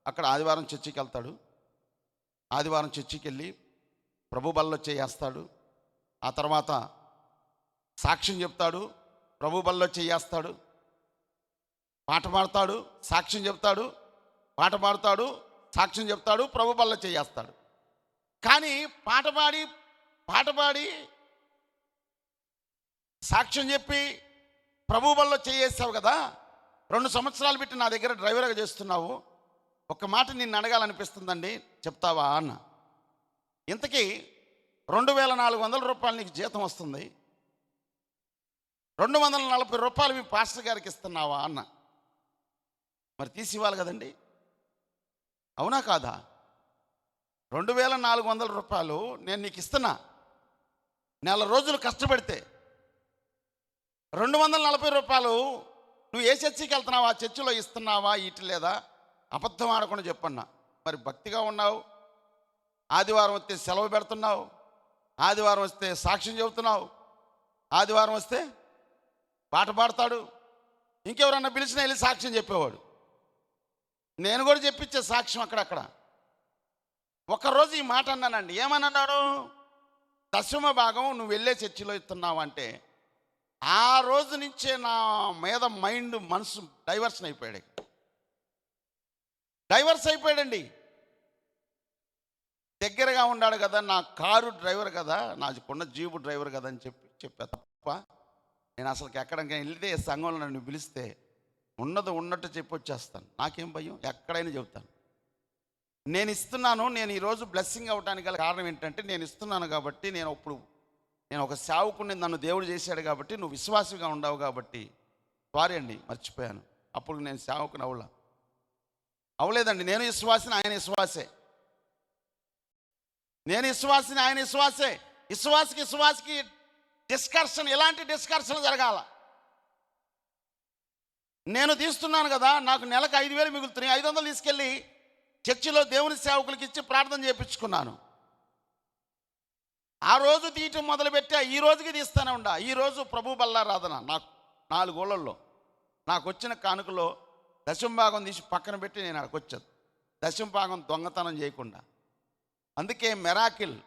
అక్కడ ఆదివారం చర్చికి వెళ్తాడు. ఆదివారం చర్చికి వెళ్ళి ప్రభు బల్లో చేయేస్తాడు. ఆ తర్వాత సాక్ష్యం చెప్తాడు, ప్రభు బల్లో చేయేస్తాడు. పాట పాడతాడు, సాక్ష్యం చెప్తాడు, పాట పాడతాడు, సాక్ష్యం చెప్తాడు, ప్రభు బల్ల చేయేస్తాడు. కానీ పాట పాడి సాక్ష్యం చెప్పి ప్రభు బల్లో చేయేస్తావు కదా, 2 సంవత్సరాలు పెట్టి నా దగ్గర డ్రైవర్గా చేస్తున్నావు, ఒక మాట నిన్ను అడగాలనిపిస్తుందండి, చెప్తావా అన్న. ఇంతకీ 2,400 రూపాయలు నీకు జీతం వస్తుంది, 240 రూపాయలు మీ పాస్టర్ గారికి ఇస్తున్నావా అన్న. మరి తీసి ఇవ్వాలి కదండి, అవునా కాదా? 2,400 రూపాయలు నేను నీకు ఇస్తున్నా, నెల రోజులు కష్టపడితే 240 రూపాయలు నువ్వు ఏ చర్చికి వెళ్తున్నావా, చర్చిలో ఇస్తున్నావా, ఇటు లేదా? అబద్ధం ఆడకుండా చెప్పన్నా. మరి భక్తిగా ఉన్నావు, ఆదివారం వస్తే సెలవు పెడుతున్నావు, ఆదివారం వస్తే సాక్ష్యం చెబుతున్నావు, ఆదివారం వస్తే పాట పాడతాడు, ఇంకెవరన్నా పిలిచినా వెళ్ళి సాక్ష్యం చెప్పేవాడు. నేను కూడా చెప్పించే సాక్ష్యం అక్కడక్కడ. ఒకరోజు ఈ మాట అన్నానండి. ఏమన్నాడు? దశమ భాగం నువ్వు వెళ్ళే చర్చిలో ఇస్తున్నావు అంటే ఆ రోజు నుంచే నా మీద మనసు డైవర్షన్ అయిపోయాడు. డైవర్స్ అయిపోయాడండి. దగ్గరగా ఉన్నాడు కదా, నా కారు డ్రైవర్ కదా, నాకున్న జీపు డ్రైవర్ కదా అని చెప్పా తప్ప నేను అసలుకి ఎక్కడికి వెళ్తే సంఘంలో నన్ను పిలిస్తే ఉన్నది ఉన్నట్టు చెప్పి వచ్చేస్తాను. నాకేం భయం, ఎక్కడైనా చెబుతాను. నేను ఇస్తున్నాను. నేను ఈరోజు బ్లెస్సింగ్ అవ్వడానికి గల కారణం ఏంటంటే నేను ఇస్తున్నాను కాబట్టి, నేను ఒక సేవకుని నన్ను దేవుడు చేశాడు కాబట్టి, నువ్వు విశ్వాసిగా ఉండవు కాబట్టి. సారీ అండి, మర్చిపోయాను. అప్పుడు నేను సేవకుని అవలేదండి. నేను విశ్వాసిని, ఆయన విశ్వాసే. నేను విశ్వాసిని, ఆయన విశ్వాసే. విశ్వాసికి డిస్కషన్, ఎలాంటి డిస్కషన్ జరగాల. నేను తీస్తున్నాను కదా, నాకు నెలకు 5,000 మిగులుతున్నాయి. 500 తీసుకెళ్ళి చర్చిలో దేవుని సేవకులకి ఇచ్చి ప్రార్థన చేయించుకున్నాను. ఆ రోజు తీయటం మొదలుపెట్టా, ఈ రోజుకి తీస్తూనే ఉండా. ఈరోజు ప్రభు బల్లారాధన నాకు 4 ఊళ్ళల్లో నాకు వచ్చిన కానుకలో దశంభాగం తీసి పక్కన పెట్టి నేను అక్కడికి వచ్చాను. దశంభాగం దొంగతనం చేయకుండా. అందుకే మెరాకిల్.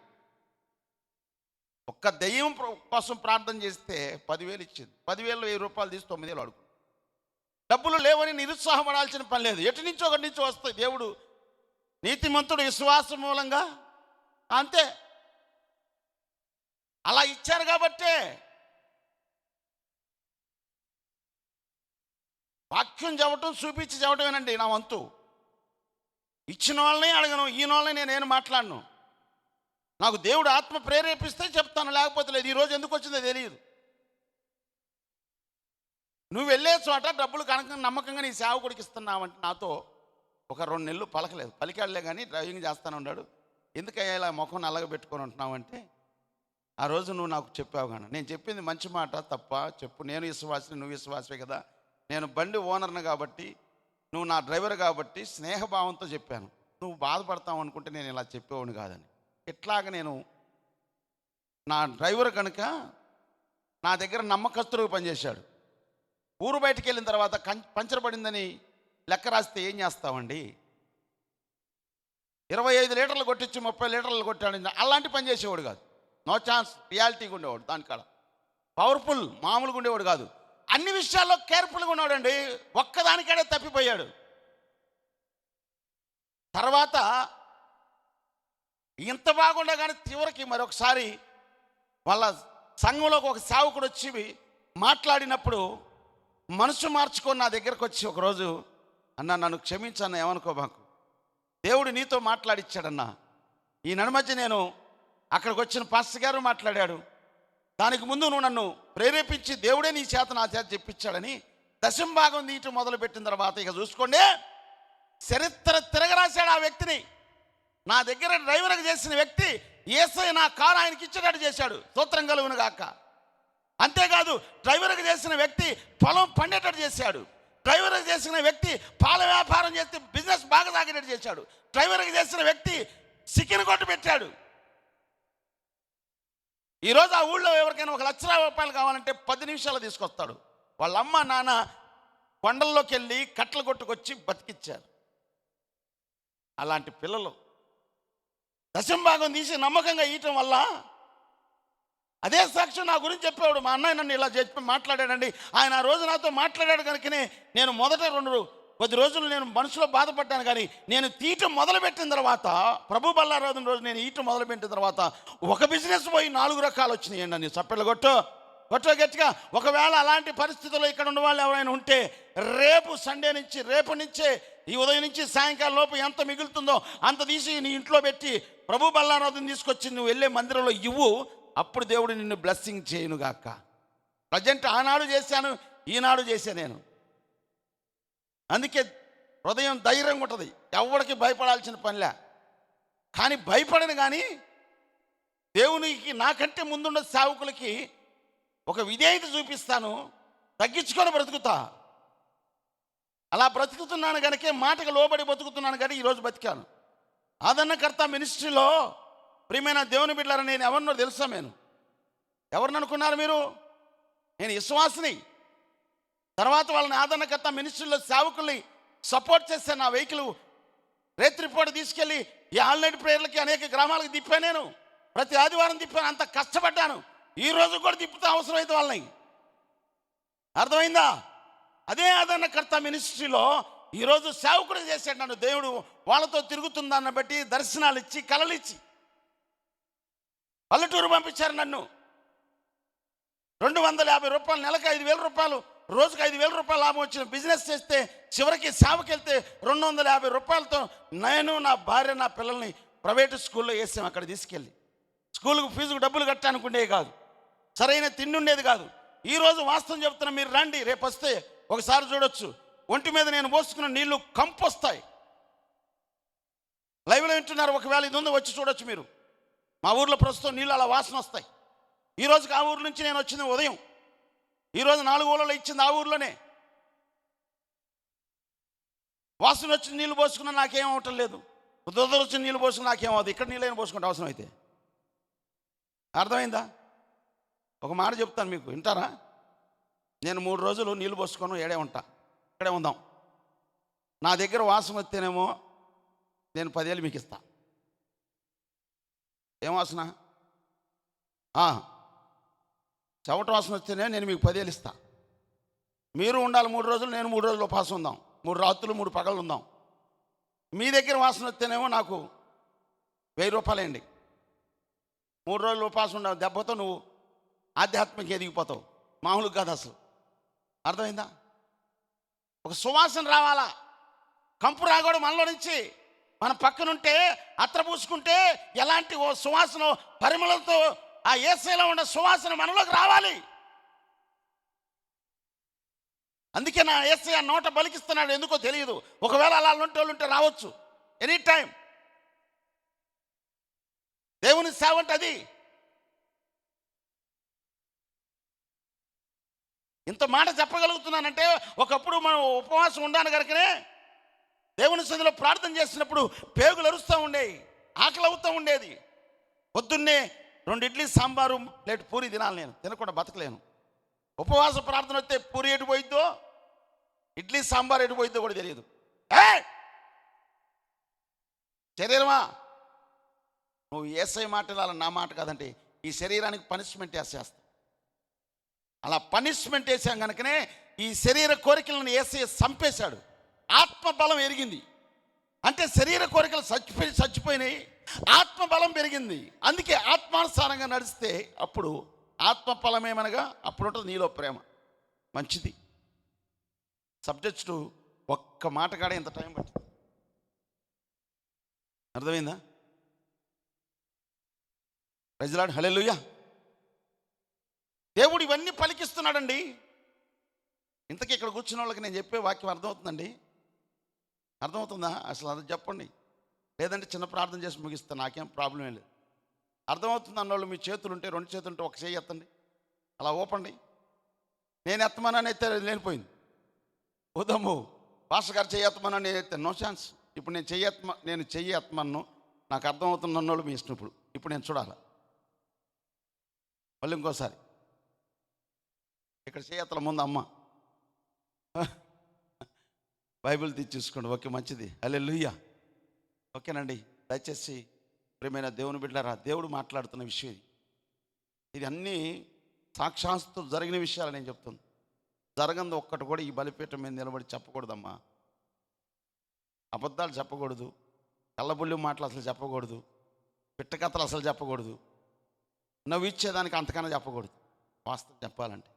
ఒక్క దెయ్యం కోసం ప్రార్థన చేస్తే 10,000 ఇచ్చింది. 10,000 1,000 తీసి 9,000 అడుగు. డబ్బులు లేవని నిరుత్సాహపడాల్సిన పని లేదు. ఎటు నుంచో ఒకటి నుంచి వస్తాయి. దేవుడు నీతిమంతుడు విశ్వాసం మూలంగా అంతే అలా ఇచ్చారు కాబట్టే. వాక్యం చెప్పటం, చూపించి చెప్పటమేనండి నా వంతు. ఇచ్చిన వాళ్ళని అడగను, ఈయన వాళ్ళని నేనేం మాట్లాడను. నాకు దేవుడు ఆత్మ ప్రేరేపిస్తే చెప్తాను, లేకపోతే లేదు. ఈరోజు ఎందుకు వచ్చిందో తెలియదు. నువ్వు వెళ్ళే చోట డబ్బులు కనుక నమ్మకంగా నీ సేవకుడికి ఇస్తున్నావంటే నాతో ఒక 2 నెలలు పలకలేదు. పలికాడులే కానీ డ్రైవింగ్ చేస్తాను ఉన్నాడు. ఎందుకయ్యా ఇలా ముఖం నల్లగా పెట్టుకొని ఉంటున్నావంటే, ఆ రోజు నువ్వు నాకు చెప్పావు కానీ నేను చెప్పింది మంచి మాట తప్ప చెప్పు. నేను విశ్వాసిని, నువ్వు విశ్వాసే కదా. నేను బండి ఓనర్ను కాబట్టి, నువ్వు నా డ్రైవర్ కాబట్టి స్నేహభావంతో చెప్పాను. నువ్వు బాధపడతావు అనుకుంటే నేను ఇలా చెప్పేవాడిని కాదని. ఇట్లాగ నేను నా డ్రైవర్ కనుక నా దగ్గర నమ్మకస్తుడిగా పనిచేశాడు. ఊరు బయటికి వెళ్ళిన తర్వాత పంచర్ పడిందని లెక్క రాస్తే ఏం చేస్తామండి? 25 లీటర్లు కొట్టించి 30 లీటర్లు కొట్టాడు. అలాంటి పని చేసేవాడు కాదు. No chance. రియాలిటీగా ఉండేవాడు. దానికాడ పవర్ఫుల్, మామూలుగా ఉండేవాడు కాదు. అన్ని విషయాల్లో కేర్ఫుల్గా ఉన్నాడండి. ఒక్కదానికాడే తప్పిపోయాడు. తర్వాత ఇంత బాగుండా కానీ చివరికి మరొకసారి వాళ్ళ సంఘంలోకి ఒక సేవకుడు వచ్చి మాట్లాడినప్పుడు మనసు మార్చుకొని నా దగ్గరకు వచ్చి ఒకరోజు, అన్నా నన్ను క్షమించన్నా, ఏమనుకో మాకు, దేవుడు నీతో మాట్లాడిచ్చాడన్నా. ఈ నడుమధ్య నేను అక్కడికి వచ్చిన పాస్టర్ గారు మాట్లాడాడు. దానికి ముందు నువ్వు నన్ను ప్రేరేపించి దేవుడే నీ చేత నా చేత చెప్పించాడని దశంభాగం తీయటం మొదలుపెట్టిన తర్వాత ఇక చూసుకోండి, చరిత్ర తిరగరాశాడు ఆ వ్యక్తిని. నా దగ్గర డ్రైవర్గా చేసిన వ్యక్తి యేసయ్య నా కారు ఆయనకి ఇచ్చేటట్టు చేశాడు. స్తోత్రం కలుగును గాక. అంతేకాదు, డ్రైవర్గా చేసిన వ్యక్తి పొలం పండేటట్టు చేశాడు. డ్రైవర్గా చేసిన వ్యక్తి పాల వ్యాపారం చేస్తే బిజినెస్ బాగా సాగేటట్టు చేశాడు. డ్రైవర్గా చేసిన వ్యక్తి చికెన్ కొట్టు పెట్టాడు. ఈరోజు ఆ ఊళ్ళో ఎవరికైనా 1,00,000 రూపాయలు కావాలంటే 10 నిమిషాలు తీసుకొస్తాడు. వాళ్ళ అమ్మ నాన్న కొండల్లోకి వెళ్ళి కట్టలు కొట్టుకొచ్చి బతికిచ్చారు. అలాంటి పిల్లలు దశంభాగం తీసి నమ్మకంగా ఇయటం వల్ల అదే సాక్ష్యం నా గురించి చెప్పేవాడు. మా అన్నయ్య నన్ను ఇలా చెప్పి మాట్లాడాడండి. ఆయన ఆ రోజు నాతో మాట్లాడాడు కనుకనే నేను మొదట 10 రోజులు నేను మనసులో బాధపడ్డాను. కానీ నేను తీయటం మొదలుపెట్టిన తర్వాత, ప్రభు బల్లారాధన రోజు నేను ఈయటం మొదలుపెట్టిన తర్వాత ఒక బిజినెస్ పోయి 4 రకాలు వచ్చినాయండి. అని చప్పట్లు కొట్టో గట్టిగా. ఒకవేళ అలాంటి పరిస్థితుల్లో ఇక్కడ ఉన్న వాళ్ళు ఎవరైనా ఉంటే రేపు సండే నుంచి, రేపు నుంచే ఈ ఉదయం నుంచి సాయంకాలం లోపు ఎంత మిగులుతుందో అంత తీసి నీ ఇంట్లో పెట్టి ప్రభు బల్లారాధన తీసుకొచ్చి నువ్వు వెళ్ళే మందిరంలో ఇవ్వు. అప్పుడు దేవుడు నిన్ను బ్లెస్సింగ్ చేయనుగాక. ప్రజెంట్ ఆనాడు చేశాను, ఈనాడు చేశాను నేను. అందుకే హృదయం ధైర్యంగా ఉంటుంది. ఎవరికి భయపడాల్సిన పనిలే. కానీ భయపడను. కానీ దేవునికి నాకంటే ముందున్న సేవకులకి ఒక విధేయత చూపిస్తాను. తగ్గించుకొని బ్రతుకుతా. అలా బ్రతుకుతున్నాను కనుకే మాటకు లోబడి బతుకుతున్నాను కానీ ఈరోజు బతికాను. ఆదరణకర్త మినిస్ట్రీలో ప్రియమైన దేవుని బిడ్డలారా, నేను ఎవరినో తెలుసా? ఎవరిని అనుకున్నారు మీరు? నేను విశ్వాసిని. తర్వాత వాళ్ళని ఆదరణకర్త మినిస్ట్రీలో సేవకుల్ని సపోర్ట్ చేస్తే నా వెహికల్ రేత్రిపూట తీసుకెళ్ళి ఈ ఆన్లైన్ ప్రేయర్లకి అనేక గ్రామాలకు తిప్పాను. నేను ప్రతి ఆదివారం తిప్పాను. అంత కష్టపడ్డాను. ఈ రోజు కూడా తిప్పుతా అవసరమైతే వాళ్ళని. అర్థమైందా? అదే ఆదరణకర్త మినిస్ట్రీలో ఈరోజు సేవకుడు చేశాడు నన్ను దేవుడు. వాళ్ళతో తిరుగుతుందాన్ని బట్టి దర్శనాలు ఇచ్చి, కలలు ఇచ్చి పల్లెటూరు పంపించారు నన్ను. 250 రూపాయలు, నెలకు 5,000 రూపాయలు, రోజుకు 5,000 రూపాయలు లాభం వచ్చిన బిజినెస్ చేస్తే చివరికి సేవకి వెళ్తే 250 రూపాయలతో నేను, నా భార్య, నా పిల్లల్ని ప్రైవేటు స్కూల్లో వేసాం. అక్కడ తీసుకెళ్ళి స్కూల్కి ఫీజుకు డబ్బులు కట్టానుకుంటే కాదు, సరైన తిండి ఉండేది కాదు. ఈరోజు వాస్తవం చెప్తున్నా, మీరు రండి, రేపు వస్తే ఒకసారి చూడొచ్చు. ఒంటి మీద నేను పోసుకున్న నీళ్లు కంపు వస్తాయి. లైవ్లో వింటున్నారు, ఒకవేళ ఇది ఉందో వచ్చి చూడొచ్చు మీరు. మా ఊర్లో ప్రస్తుతం నీళ్ళు అలా వాసన వస్తాయి. ఈరోజుకి ఆ ఊరు నుంచి నేను వచ్చింది ఉదయం. ఈరోజు 4 ఊళ్ళలో ఇచ్చింది ఆ ఊర్లోనే. వాసన వచ్చి నీళ్ళు పోసుకున్నా నాకేం అవటం లేదు. వచ్చిన నీళ్ళు పోసుకుని నాకేమవుతుంది? ఇక్కడ నీళ్ళైనా పోసుకుంటే అవసరం అయితే. అర్థమైందా? ఒక మాట చెప్తాను మీకు, వింటారా? నేను 3 రోజులు నీళ్ళు పోసుకొని ఏడే ఉంటా, ఇక్కడే ఉందాం. నా దగ్గర వాసన వస్తేనేమో నేను 10,000 మీకు ఇస్తా. ఏం వాసన? చెవట వాసన వస్తేనే నేను మీకు 10,000 ఇస్తా. మీరు ఉండాలి 3 రోజులు, నేను 3 రోజులు ఉపాసం ఉందాం. 3 రాత్రులు 3 పగలు ఉందాం. మీ దగ్గర వాసన వస్తేనేమో నాకు 1000 రూపాయలు అండి. 3 రోజులు ఉపాసం ఉండాలి. దెబ్బతో నువ్వు ఆధ్యాత్మిక ఎదిగిపోతావు. మామూలుగా కాదు అసలు. అర్థమైందా? ఒక సువాసన రావాలా, కంపు రాకూడదు మనలో నుంచి. మన పక్కనుంటే అత్ర పూసుకుంటే ఎలాంటి ఓ సువాసన, పరిమళంతో ఆ యేసయ్యలో ఉన్న సువాసన మనలోకి రావాలి. అందుకే నా యేసయ్య నోట బలికిస్తున్నాడు. ఎందుకో తెలియదు. ఒకవేళ అలా ఉంటే రావచ్చు ఎనీ టైం. దేవుని సేవ అంటే అది. ఇంత మాట చెప్పగలుగుతున్నానంటే ఒకప్పుడు మనం ఉపవాసం ఉండాను కనుకనే దేవుని సన్నిధిలో ప్రార్థన చేసినప్పుడు పేగులు అరుస్తూ ఉండేవి, ఆకలి అవుతూ ఉండేది. పొద్దున్నే 2 ఇడ్లీ సాంబారు ప్లేట్ పూరి తినాలి. నేను తినకుండా బతకలేను. ఉపవాస ప్రార్థన వస్తే పూరి ఎటు పోయిద్దో, ఇడ్లీ సాంబార్ ఎటు పోయిద్దో కూడా తెలియదు. శరీరమా, నువ్వు యేసయ్య మాట వినాలి, నా మాట కాదంటే ఈ శరీరానికి పనిష్మెంట్ వేసేస్తా. అలా పనిష్మెంట్ వేసాం కనుకనే ఈ శరీర కోరికలను యేసయ్య చంపేశాడు. ఆత్మబలం ఎరిగింది. అంటే శరీర కోరికలు చచ్చిపోయినాయి, ఆత్మబలం పెరిగింది. అందుకే ఆత్మానుసారంగా నడిస్తే అప్పుడు ఆత్మఫలం ఏమనగా అప్పుడు ఉంటుంది నీలో ప్రేమ. మంచిది. సబ్జెక్టు ఒక్క మాట కాడ ఇంత టైం పట్టింది. అర్థమైందా? ప్రైజ్ లార్డ్, హల్లెలూయా. దేవుడు ఇవన్నీ పలికిస్తున్నాడండి. ఇంతకీ ఇక్కడ కూర్చున్న వాళ్ళకి నేను చెప్పే వాక్యం అర్థమవుతుందండి? అర్థమవుతుందా? అసలు అది చెప్పండి. లేదంటే చిన్న ప్రార్థన చేసి ముగిస్తాను, నాకేం ప్రాబ్లం ఏం లేదు. అర్థమవుతుంది అన్నోళ్ళు మీ చేతులు ఉంటే, 2 చేతులు ఉంటే ఒక చేయి ఎత్తండి, అలా ఊపండి. నేను ఎత్తమని ఎత్తే లేనిపోయింది. ఉదము పాస్టర్ గారు చెయ్యి ఎత్తమని నేను ఎత్తాను, నో ఛాన్స్. ఇప్పుడు నేను చెయ్యి ఎత్తమన్ను, నాకు అర్థమవుతున్న అన్నోళ్ళు మీ ఇష్టం. ఇప్పుడు నేను చూడాలి. మళ్ళీ ఇంకోసారి ఇక్కడ చెయ్యి ఎత్తల ముందు అమ్మ బైబిల్ తీసుకోండి. ఓకే, మంచిది. హల్లెలూయా. ఓకేనండి. దయచేసి ప్రియమైన దేవుని బిడ్డలారా, దేవుడు మాట్లాడుతున్న విషయం ఇది అన్నీ సాక్షాత్తు జరిగిన విషయాలు నేను చెప్తాను. జరగంది ఒక్కటి కూడా ఈ బలిపీఠం మీద నిలబడి చెప్పకూడదమ్మా. అబద్ధాలు చెప్పకూడదు, కళ్ళబుల్లి మాటలు అసలు చెప్పకూడదు, పిట్టకథలు అసలు చెప్పకూడదు, నవ్వు ఇచ్చేదానికి అంతకన్నా చెప్పకూడదు. వాస్తవం చెప్పాలంటే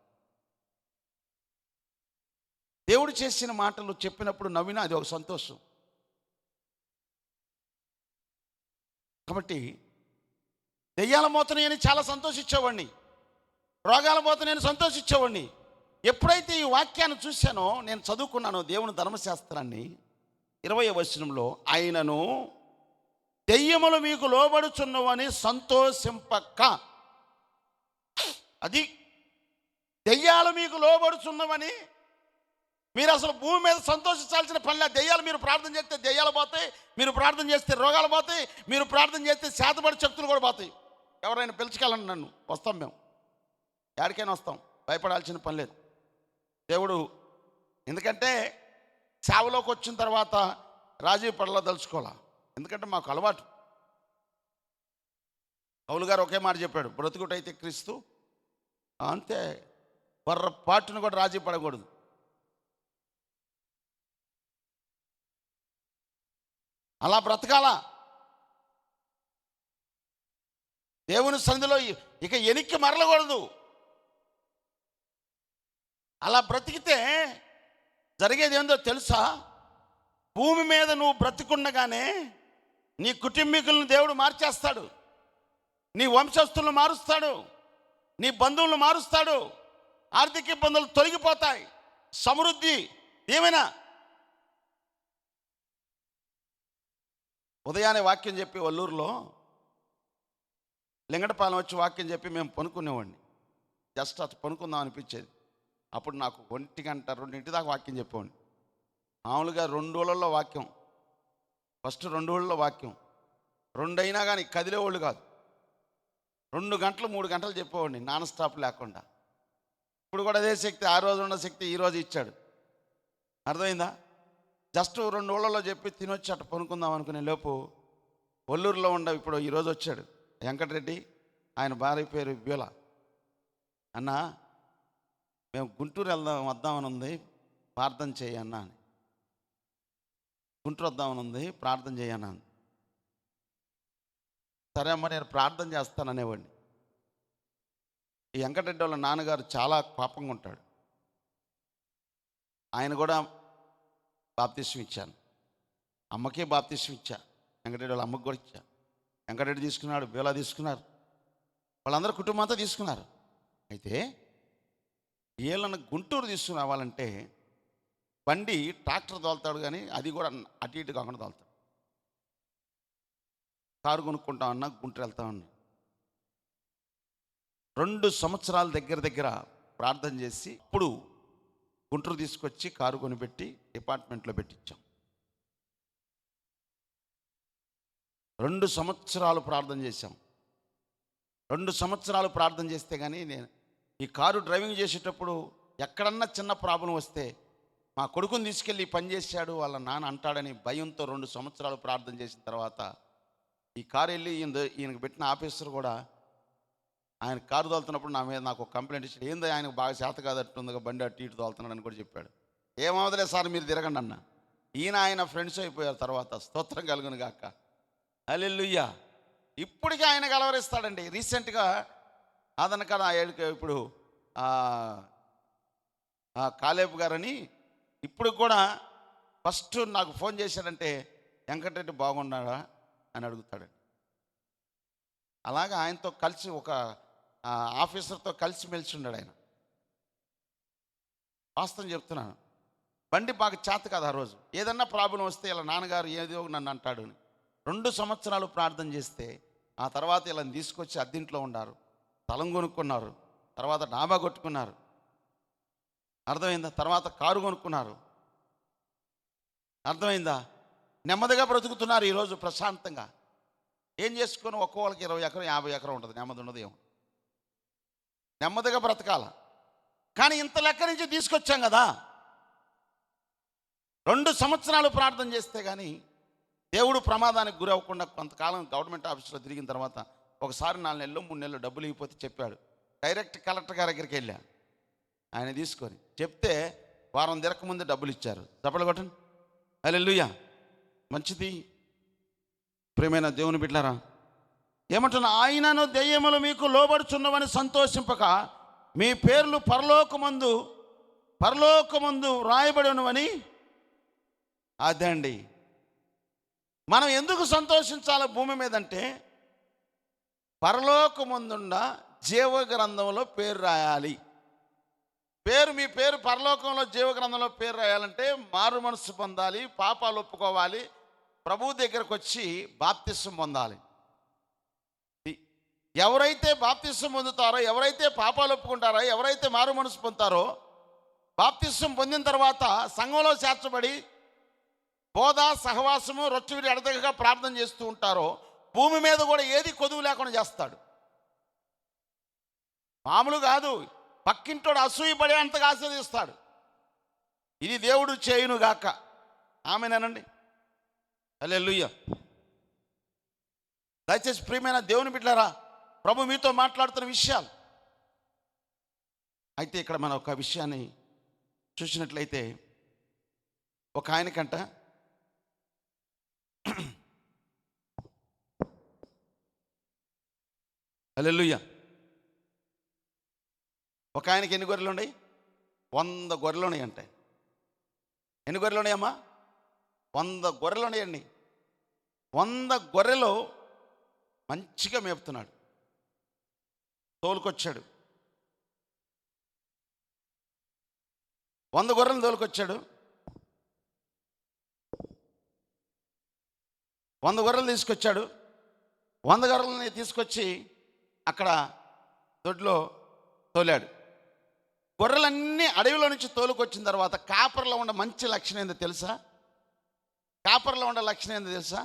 దేవుడు చేసిన మాటలు చెప్పినప్పుడు నవ్వినా అది ఒక సంతోషం. కాబట్టి దెయ్యాల మోతని చాలా సంతోషించేవాడిని, రోగాల మోతని సంతోషించేవాడిని. ఎప్పుడైతే ఈ వాక్యాన్ని చూశానో, నేను చదువుకున్నాను దేవుని ధర్మశాస్త్రాన్ని 20వ వచనంలో, ఆయనను దెయ్యములు మీకు లోబడుచున్నవని సంతోషింపక. అది దెయ్యాలు మీకు లోబడుచున్నవని మీరు అసలు భూమి మీద సంతోషించాల్సిన పనిలే. దెయ్యాలు మీరు ప్రార్థన చేస్తే దెయ్యాలు పోతాయి, మీరు ప్రార్థన చేస్తే రోగాలు పోతాయి, మీరు ప్రార్థన చేస్తే శాతపడి శక్తులు కూడా పోతాయి. ఎవరైనా పిలుచుకెళ్ళండి, నన్ను వస్తాం, మేము ఎక్కడికైనా వస్తాం, భయపడాల్సిన పని లేదు. దేవుడు ఎందుకంటే సేవలోకి వచ్చిన తర్వాత రాజీ పడలా తలుచుకోవాలా, ఎందుకంటే మాకు అలవాటు. పౌలు గారు ఒకే మాట చెప్పాడు, బ్రతుకుటైతే క్రీస్తు, అంతే. పొర్రపాటును కూడా రాజీ పడకూడదు. అలా బ్రతకాలా. దేవుని సన్నిధిలో ఇక ఎనిక్కి మరలకూడదు. అలా బ్రతికితే జరిగేది ఏందో తెలుసా? భూమి మీద నువ్వు బ్రతికుండగానే నీ కుటుంబీకులను దేవుడు మార్చేస్తాడు, నీ వంశస్థులను మారుస్తాడు, నీ బంధువులను మారుస్తాడు. ఆర్థిక ఇబ్బందులు తొలగిపోతాయి, సమృద్ధి ఏమైనా. ఉదయాన్నే వాక్యం చెప్పి వల్లూరులో లింగటపాలెం వచ్చి వాక్యం చెప్పి మేము పనుకునేవాడిని. జస్ట్ అటు పనుకుందాం అనిపించేది. అప్పుడు నాకు 1 గంట 2 దాకా వాక్యం చెప్పేవాడిని. మామూలుగా 2 ఊళ్ళల్లో వాక్యం, ఫస్ట్ 2 ఊళ్ళలో వాక్యం, 2 అయినా కానీ కదిలేవాళ్ళు కాదు. 2 గంటలు 3 గంటలు చెప్పేవాడిని నాన్ స్టాప్ లేకుండా. ఇప్పుడు కూడా అదే శక్తి, ఆ రోజు ఉన్న శక్తి ఈరోజు ఇచ్చాడు. అర్థమైందా? జస్ట్ 2 ఊళ్ళలో చెప్పి తినొచ్చి అట్ట పనుకుందాం అనుకునే లోపు ఒల్లూరులో ఇప్పుడు ఈరోజు వచ్చాడు వెంకటరెడ్డి, ఆయన భార్య పేరు బ్యూల. అన్న, మేము గుంటూరు వద్దామని ఉంది, ప్రార్థన చేయన్నా అని. గుంటూరు వద్దామని ఉంది, ప్రార్థన చేయన్నా అని. సరే అమ్మ, నేను ప్రార్థన చేస్తాననేవాడిని. ఈ వెంకటరెడ్డి వాళ్ళ నాన్నగారు చాలా పాపంగా ఉంటాడు. ఆయన కూడా బాప్తిస్వం ఇచ్చాను, అమ్మకే బాప్తిస్వం ఇచ్చా, వెంకటరెడ్డి వాళ్ళ అమ్మకి కూడా ఇచ్చా. వెంకటరెడ్డి తీసుకున్నాడు, బేలా తీసుకున్నారు, వాళ్ళందరూ కుటుంబం అంతా తీసుకున్నారు. అయితే వీళ్ళని గుంటూరు తీసుకుని రావాలంటే బండి ట్రాక్టర్ తోలుతాడు, కానీ అది కూడా అటు ఇటు కాకుండా తోలుతాడు. కారు కొనుక్కుంటామన్నా గుంటూరు వెళ్తామన్నా. 2 సంవత్సరాల దగ్గర ప్రార్థన చేసి ఇప్పుడు గుంటూరు తీసుకొచ్చి కారు కొనిపెట్టి డిపార్ట్మెంట్లో పెట్టించాం. 2 సంవత్సరాలు ప్రార్థన చేశాం. 2 సంవత్సరాలు ప్రార్థన చేస్తే కానీ నేను ఈ కారు డ్రైవింగ్ చేసేటప్పుడు ఎక్కడన్నా చిన్న ప్రాబ్లం వస్తే మా కొడుకుని తీసుకెళ్ళి పని చేశాడు వాళ్ళ నాన్న అంటాడని భయంతో 2 సంవత్సరాలు ప్రార్థన చేసిన తర్వాత ఈ కారు వెళ్ళి ఈయనకు పెట్టిన ఆఫీసర్ కూడా ఆయన కారు తోలుతున్నప్పుడు నా మీద నాకు ఒక కంప్లైంట్ ఇచ్చాడు. ఏందో ఆయనకు బాగా చేత కాదట్టుందిగా బండి అటు ఇటు తోలుతున్నాడని కూడా చెప్పాడు. ఏమవదులే సార్, మీరు తిరగండి అన్న. ఆయన ఫ్రెండ్స్ అయిపోయారు తర్వాత. స్తోత్రం కలుగును గాక, హల్లెలూయా. ఇప్పటికీ ఆయన కలవరిస్తాడండి. రీసెంట్గా అదనక ఇప్పుడు కాలేబు గారని ఇప్పుడు కూడా ఫస్ట్ నాకు ఫోన్ చేశాడంటే వెంకటరెడ్డి బాగున్నాడా అని అడుగుతాడు. అలాగా ఆయనతో కలిసి ఒక ఆఫీసర్తో కలిసి మెలిసి ఉన్నాడు ఆయన. వాస్తవం చెప్తున్నాను, బండి బాగా చేత కాదు. ఆ రోజు ఏదన్నా ప్రాబ్లం వస్తే ఇలా నాన్నగారు ఏదో నన్ను అంటాడు అని 2 సంవత్సరాలు ప్రార్థన చేస్తే ఆ తర్వాత ఇలా తీసుకొచ్చి అద్దింట్లో ఉన్నారు, స్థలం కొనుక్కున్నారు, తర్వాత డాబా కొట్టుకున్నారు. అర్థమైందా? తర్వాత కారు కొనుక్కున్నారు. అర్థమైందా? నెమ్మదిగా బ్రతుకుతున్నారు ఈరోజు ప్రశాంతంగా. ఏం చేసుకొని ఒక్కోళ్ళకి 20 ఎకరం 50 ఎకరం ఉంటుంది, నెమ్మది ఉండదు ఏమో. నెమ్మదిగా బ్రతకాల. కానీ ఇంత లెక్క నుంచి తీసుకొచ్చాం కదా. 2 సంవత్సరాలు ప్రార్థన చేస్తే కానీ దేవుడు ప్రమాదానికి గురి అవ్వకుండా కొంతకాలం గవర్నమెంట్ ఆఫీస్లో తిరిగిన తర్వాత ఒకసారి 4 నెలలు 3 నెలలు డబ్బులు ఇవ్వకపోతే చెప్పాడు. డైరెక్ట్ కలెక్టర్ గారి దగ్గరికి వెళ్ళా, ఆయన తీసుకొని చెప్తే వారం తిరగకముందే డబ్బులు ఇచ్చారు. చప్పట్లు కొట్టండి, హల్లెలూయా. మంచిది. ప్రియమైన దేవుని బిడ్డలారా, ఏమంటున్నా? ఆయనను దెయ్యములు మీకు లోబడుచున్నవని సంతోషింపక మీ పేర్లు పరలోకమందు వ్రాయబడి ఉన్నవని. అదండి మనం ఎందుకు సంతోషించాలి భూమి మీద అంటే, పరలోకమందున్న జీవ గ్రంథంలో పేరు రాయాలి. మీ పేరు పరలోకంలో జీవ గ్రంథంలో పేరు రాయాలంటే మారు మనసు పొందాలి, పాపాలు ఒప్పుకోవాలి, ప్రభు దగ్గరకు వచ్చి బాప్తిస్వం పొందాలి. ఎవరైతే బాప్తిస్వం పొందుతారో, ఎవరైతే పాపాలు ఒప్పుకుంటారో, ఎవరైతే మారు మనసు పొందుతారో బాప్తిస్వం పొందిన తర్వాత సంఘంలో చేర్చబడి బోధ, సహవాసము, రొచ్చువిడి ఎడతెగక ప్రార్థన చేస్తూ ఉంటారో భూమి మీద కూడా ఏది కొదువు లేకుండా చేస్తాడు. మామూలు కాదు, పక్కింటోడు అసూయపడే అంతగా ఆశీర్వదిస్తాడు. ఇది దేవుడు చేయునుగాక. ఆమేనండి. హల్లెలూయా. దయచేసి ప్రియమైన దేవుని బిడ్డలారా, ప్రభు మీతో మాట్లాడుతున్న విషయాలు. అయితే ఇక్కడ మనం ఒక విషయాన్ని చూసినట్లయితే, ఒక ఆయనకంట హల్లెలూయా, ఒక ఆయనకి ఎన్ని గొర్రెలు ఉన్నాయి? 100 గొర్రెలు ఉన్నాయి అంటే. ఎన్ని గొర్రెలు ఉన్నాయమ్మా? 100 గొర్రెలు ఉన్నాయండి. 100 గొర్రెలు మంచిగా మేపుతున్నాడు. తోలుకొచ్చాడు, 100 గొర్రెలు తోలుకొచ్చాడు. 100 గొర్రెలు తీసుకొచ్చాడు. 100 గొర్రెలని తీసుకొచ్చి అక్కడ దొడ్లో తోలాడు. గొర్రెలన్నీ అడవిలో నుంచి తోలుకొచ్చిన తర్వాత కాపర్లో ఉన్న మంచి లక్షణం ఏందో తెలుసా? కాపర్లో ఉన్న లక్షణం ఏందో తెలుసా?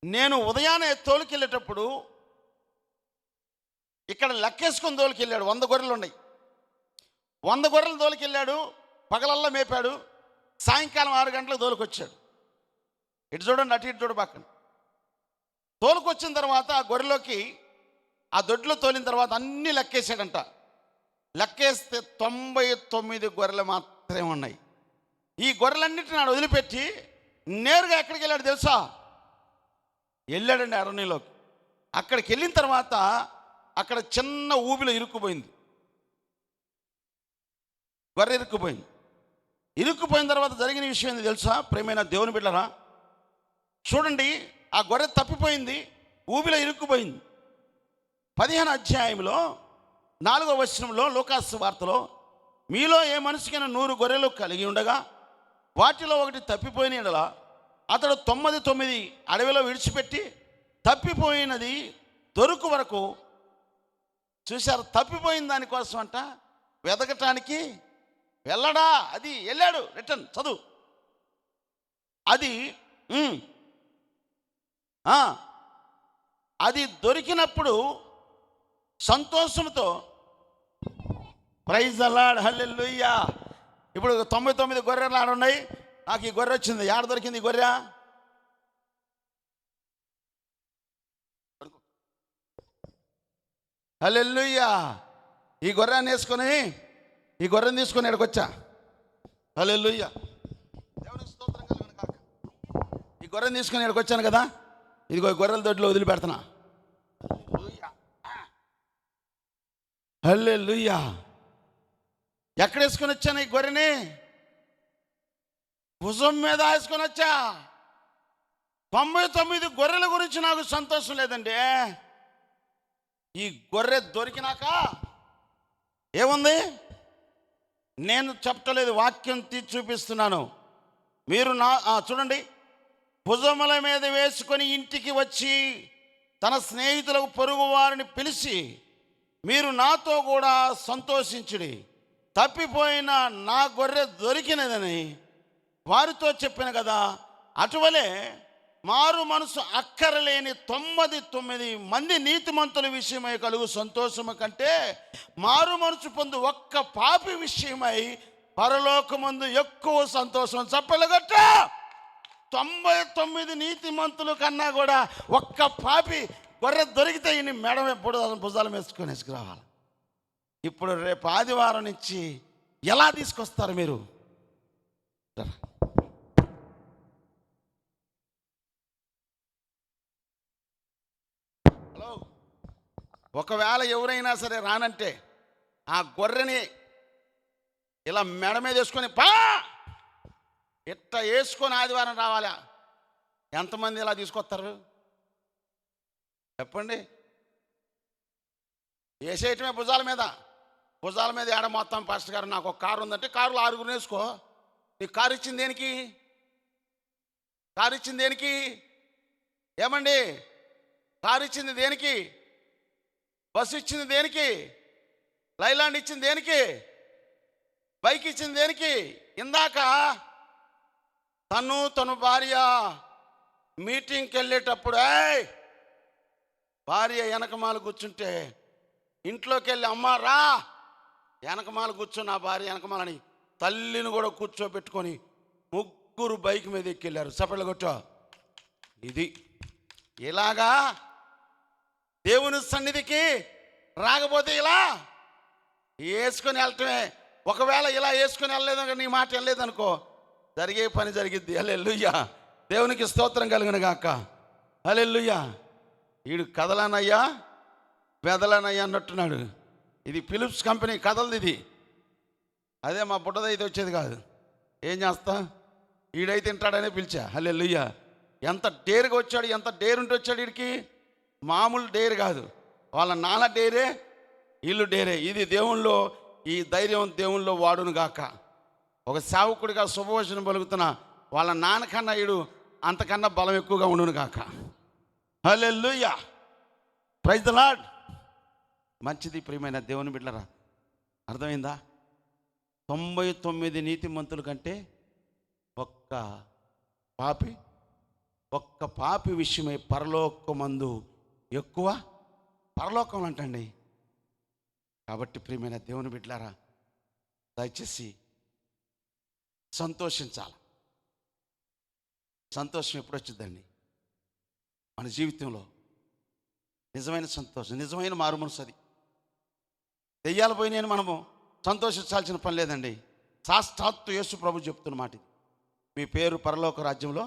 నేను ఉదయాన్నే తోలుకెళ్ళేటప్పుడు ఇక్కడ లెక్కేసుకొని తోలుకెళ్ళాడు. 100 గొర్రెలు ఉన్నాయి. 100 గొర్రెలు తోలుకెళ్ళాడు. పగలల్లా మేపాడు. సాయంకాలం 6 గంటలకు తోలుకొచ్చాడు. ఇటు చూడండి, అటు ఇటు చూడు పక్కన. తోలుకొచ్చిన తర్వాత ఆ గొర్రెలోకి ఆ దొడ్లో తోలిన తర్వాత అన్నీ లెక్కేసాడంట. లెక్కేస్తే 99 గొర్రెలు మాత్రమే ఉన్నాయి. ఈ గొర్రెలన్నింటిని నాడు వదిలిపెట్టి నేరుగా ఎక్కడికి వెళ్ళాడు తెలుసా? వెళ్ళాడండి అరణ్యంలోకి. అక్కడికి వెళ్ళిన తర్వాత అక్కడ చిన్న ఊబిలో ఇరుక్కుపోయింది. గొర్రె ఇరుక్కుపోయింది. ఇరుక్కుపోయిన తర్వాత జరిగిన విషయం ఏంది తెలుసా? ప్రియమైన దేవుని బిడ్డలారా, చూడండి, ఆ గొర్రె తప్పిపోయింది, ఊబిలో ఇరుక్కుపోయింది. 15వ అధ్యాయంలో 4వ వచనంలో లూకాసు వార్తలో, మీలో ఏ మనిషికైనా 100 గొర్రెలు కలిగి ఉండగా వాటిలో ఒకటి తప్పిపోయిన యెడల అతడు 99 అడవిలో విడిచిపెట్టి తప్పిపోయినది దొరుకు వరకు, చూశారు, తప్పిపోయిన దానికోసం అంట వెతకటానికి వెళ్ళడా. అది వెళ్ళాడు, రిటర్న్ చదువు. అది అది దొరికినప్పుడు సంతోషంతో ప్రైజ్ ద లార్డ్, హల్లెలూయా. ఇప్పుడు 99 గొర్రెలు ఆడున్నాయి. నాకు ఈ గొర్రె వచ్చింది. ఆడ దొరికింది ఈ గొర్రె? హల్లెలూయా. ఈ గొర్రెని వేసుకొని, ఈ గొర్రెని తీసుకొని ఇక్కడికొచ్చా. హల్లెలూయా, దేవునికి స్తోత్రం కలుగును కాక. ఈ గొర్రెని తీసుకొని ఇక్కడికి వచ్చాను కదా, ఇదిగో గొర్రెల దొడ్లో వదిలిపెడుతున్నా. హల్లెలూయా. ఎక్కడ వేసుకొని వచ్చాను ఈ గొర్రెని? భుజం మీద వేసుకొని వచ్చా. 99 గొర్రెల గురించి నాకు సంతోషం లేదండి. ఈ గొర్రె దొరికినాక ఏముంది? నేను చెప్పలేదు, వాక్యం తీసి చూపిస్తున్నాను. మీరు చూడండి, భుజముల మీద వేసుకొని ఇంటికి వచ్చి తన స్నేహితులకు, పొరుగు వారిని పిలిచి, మీరు నాతో కూడా సంతోషించుడి, తప్పిపోయిన నా గొర్రె దొరికినదని వారితో చెప్పిన కదా. అటువలే మారు మనసు అక్కరలేని 99 మంది నీతిమంతుల విషయమై కలుగు సంతోషము కంటే మారు మనసు పొందు ఒక్క పాపి విషయమై పరలోకమందు ఎక్కువ సంతోషం. చెప్పలగట్ట. 99 నీతిమంతుల కన్నా కూడా ఒక్క పాపి గొర్రె దొరికితే ఈయన మేడం ఎప్పుడు భుజాలు వేసుకొని వేసుకురావాలి. ఇప్పుడు రేపు ఆదివారం నుంచి ఎలా తీసుకొస్తారు మీరు? హలో, ఒకవేళ ఎవరైనా సరే రానంటే ఆ గొర్రెని ఇలా మెడ మీద వేసుకొని ఇట్లా వేసుకొని ఆదివారం రావాలా? ఎంతమంది ఇలా తీసుకొస్తారు చెప్పండి? వేసేయటమే భుజాల మీద. భుజాల మీద ఏడ మొత్తం పాస్టర్ గారు నాకు ఒక కారు ఉందంటే కారులో 6 వేసుకో. నీకు కారు ఇచ్చింది దేనికి? కారు ఇచ్చింది దేనికి? ఏమండి, కారు ఇచ్చింది దేనికి? బస్సు ఇచ్చింది దేనికి? లైలాండ్ ఇచ్చింది దేనికి? బైక్ ఇచ్చింది దేనికి? ఇందాక తన భార్య మీటింగ్కి వెళ్ళేటప్పుడు భార్య వెనకమాల కూర్చుంటే ఇంట్లోకి వెళ్ళి అమ్మ రా, వెనకమాల కూర్చొని ఆ భార్య వెనకమాలని తల్లిని కూడా కూర్చోబెట్టుకొని ముగ్గురు బైక్ మీద ఎక్కెళ్ళారు. చప్పట్లు కొట్టో. ఇది ఇలాగా దేవుని సన్నిధికి రాకపోతే ఇలా వేసుకొని వెళ్ళటమే. ఒకవేళ ఇలా వేసుకొని వెళ్ళలేదు, నీ మాట వెళ్ళలేదనుకో, జరిగే పని జరిగిద్ది. హల్లెలూయా, దేవునికి స్తోత్రం కలుగును గాక. హల్లెలూయా. వీడు కదలనయ్యా బెదలనయ్యా అన్నట్టున్నాడు. ఇది ఫిలిప్స్ కంపెనీ కదలది ఇది. అదే మా బుడ్డదైతే వచ్చేది కాదు. ఏం చేస్తా, వీడైతే తింటాడనే పిలిచా. హల్లెలూయా. ఎంత డేరుగా వచ్చాడు, ఎంత డేరుంటే వచ్చాడు వీడికి. మామూలు డేరు కాదు, వాళ్ళ నాన్న డేరే, వీళ్ళు డేరే. ఇది దేవుల్లో, ఈ ధైర్యం దేవుల్లో వాడును గాక. ఒక సేవకుడిగా శుభవచనం పలుకుతున్న వాళ్ళ నాన్నకన్నా వీడు అంతకన్నా బలం ఎక్కువగా ఉండును గాక. హల్లెలూయా, ప్రైజ్ ద లార్డ్. మంచిది ప్రియమైన దేవుని బిడ్డలారా, అర్థమైందా? 99 నీతిమంతుల కంటే ఒక్క పాపి విషయమై పరలోకమందు ఎక్కువ. పరలోకం అంటండి. కాబట్టి ప్రియమైన దేవుని బిడ్డలారా, దయచేసి సంతోషించాలి. సంతోషం ఎప్పుడు వచ్చిందండి మన జీవితంలో? నిజమైన సంతోషం, నిజమైన మారుమనసు. అది దెయ్యాలు పోయినాయని మనము సంతోషించాల్సిన పని లేదండి. సాక్షాత్తు యేసు ప్రభు చెప్తున్న మాట ఇది. మీ పేరు పరలోక రాజ్యంలో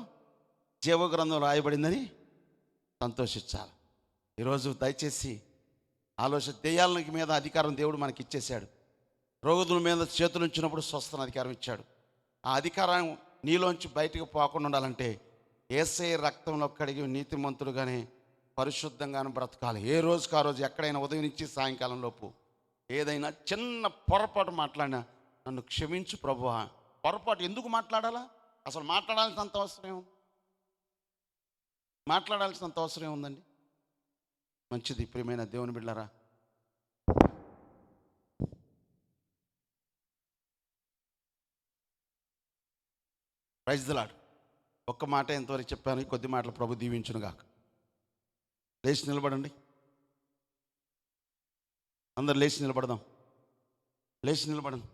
జీవగ్రంథం రాయబడిందని సంతోషించాలి. ఈరోజు దయచేసి ఆలోచన. దెయ్యాల మీద అధికారం దేవుడు మనకి ఇచ్చేశాడు. రోగుల మీద చేతులు ఉంచినప్పుడు స్వస్థన అధికారం ఇచ్చాడు. ఆ అధికారం నీలోంచి బయటకు పోకుండా ఉండాలంటే యేసయ్య రక్తంలో కడిగి నీతిమంతుడుగానే పరిశుద్ధంగానే బ్రతకాలి. ఏ రోజుకి ఆ రోజు ఎక్కడైనా ఉదయం నుంచి సాయంకాలం లోపు ఏదైనా చిన్న పొరపాటు మాట్లాడినా నన్ను క్షమించు ప్రభువా. పొరపాటు ఎందుకు మాట్లాడాలా? అసలు మాట్లాడాల్సినంత అవసరం ఏముందండి? మంచిది ప్రియమైన దేవుని బిడ్డలారా, ప్రైజ్ ది లార్డ్. ఒక్క మాట ఎంతవరకు చెప్పాను, కొద్ది మాటలు ప్రభు దీవించును గాక. లేచి నిలబడండి, అందరు లేచి నిలబడదాం. లేచి నిలబడండి.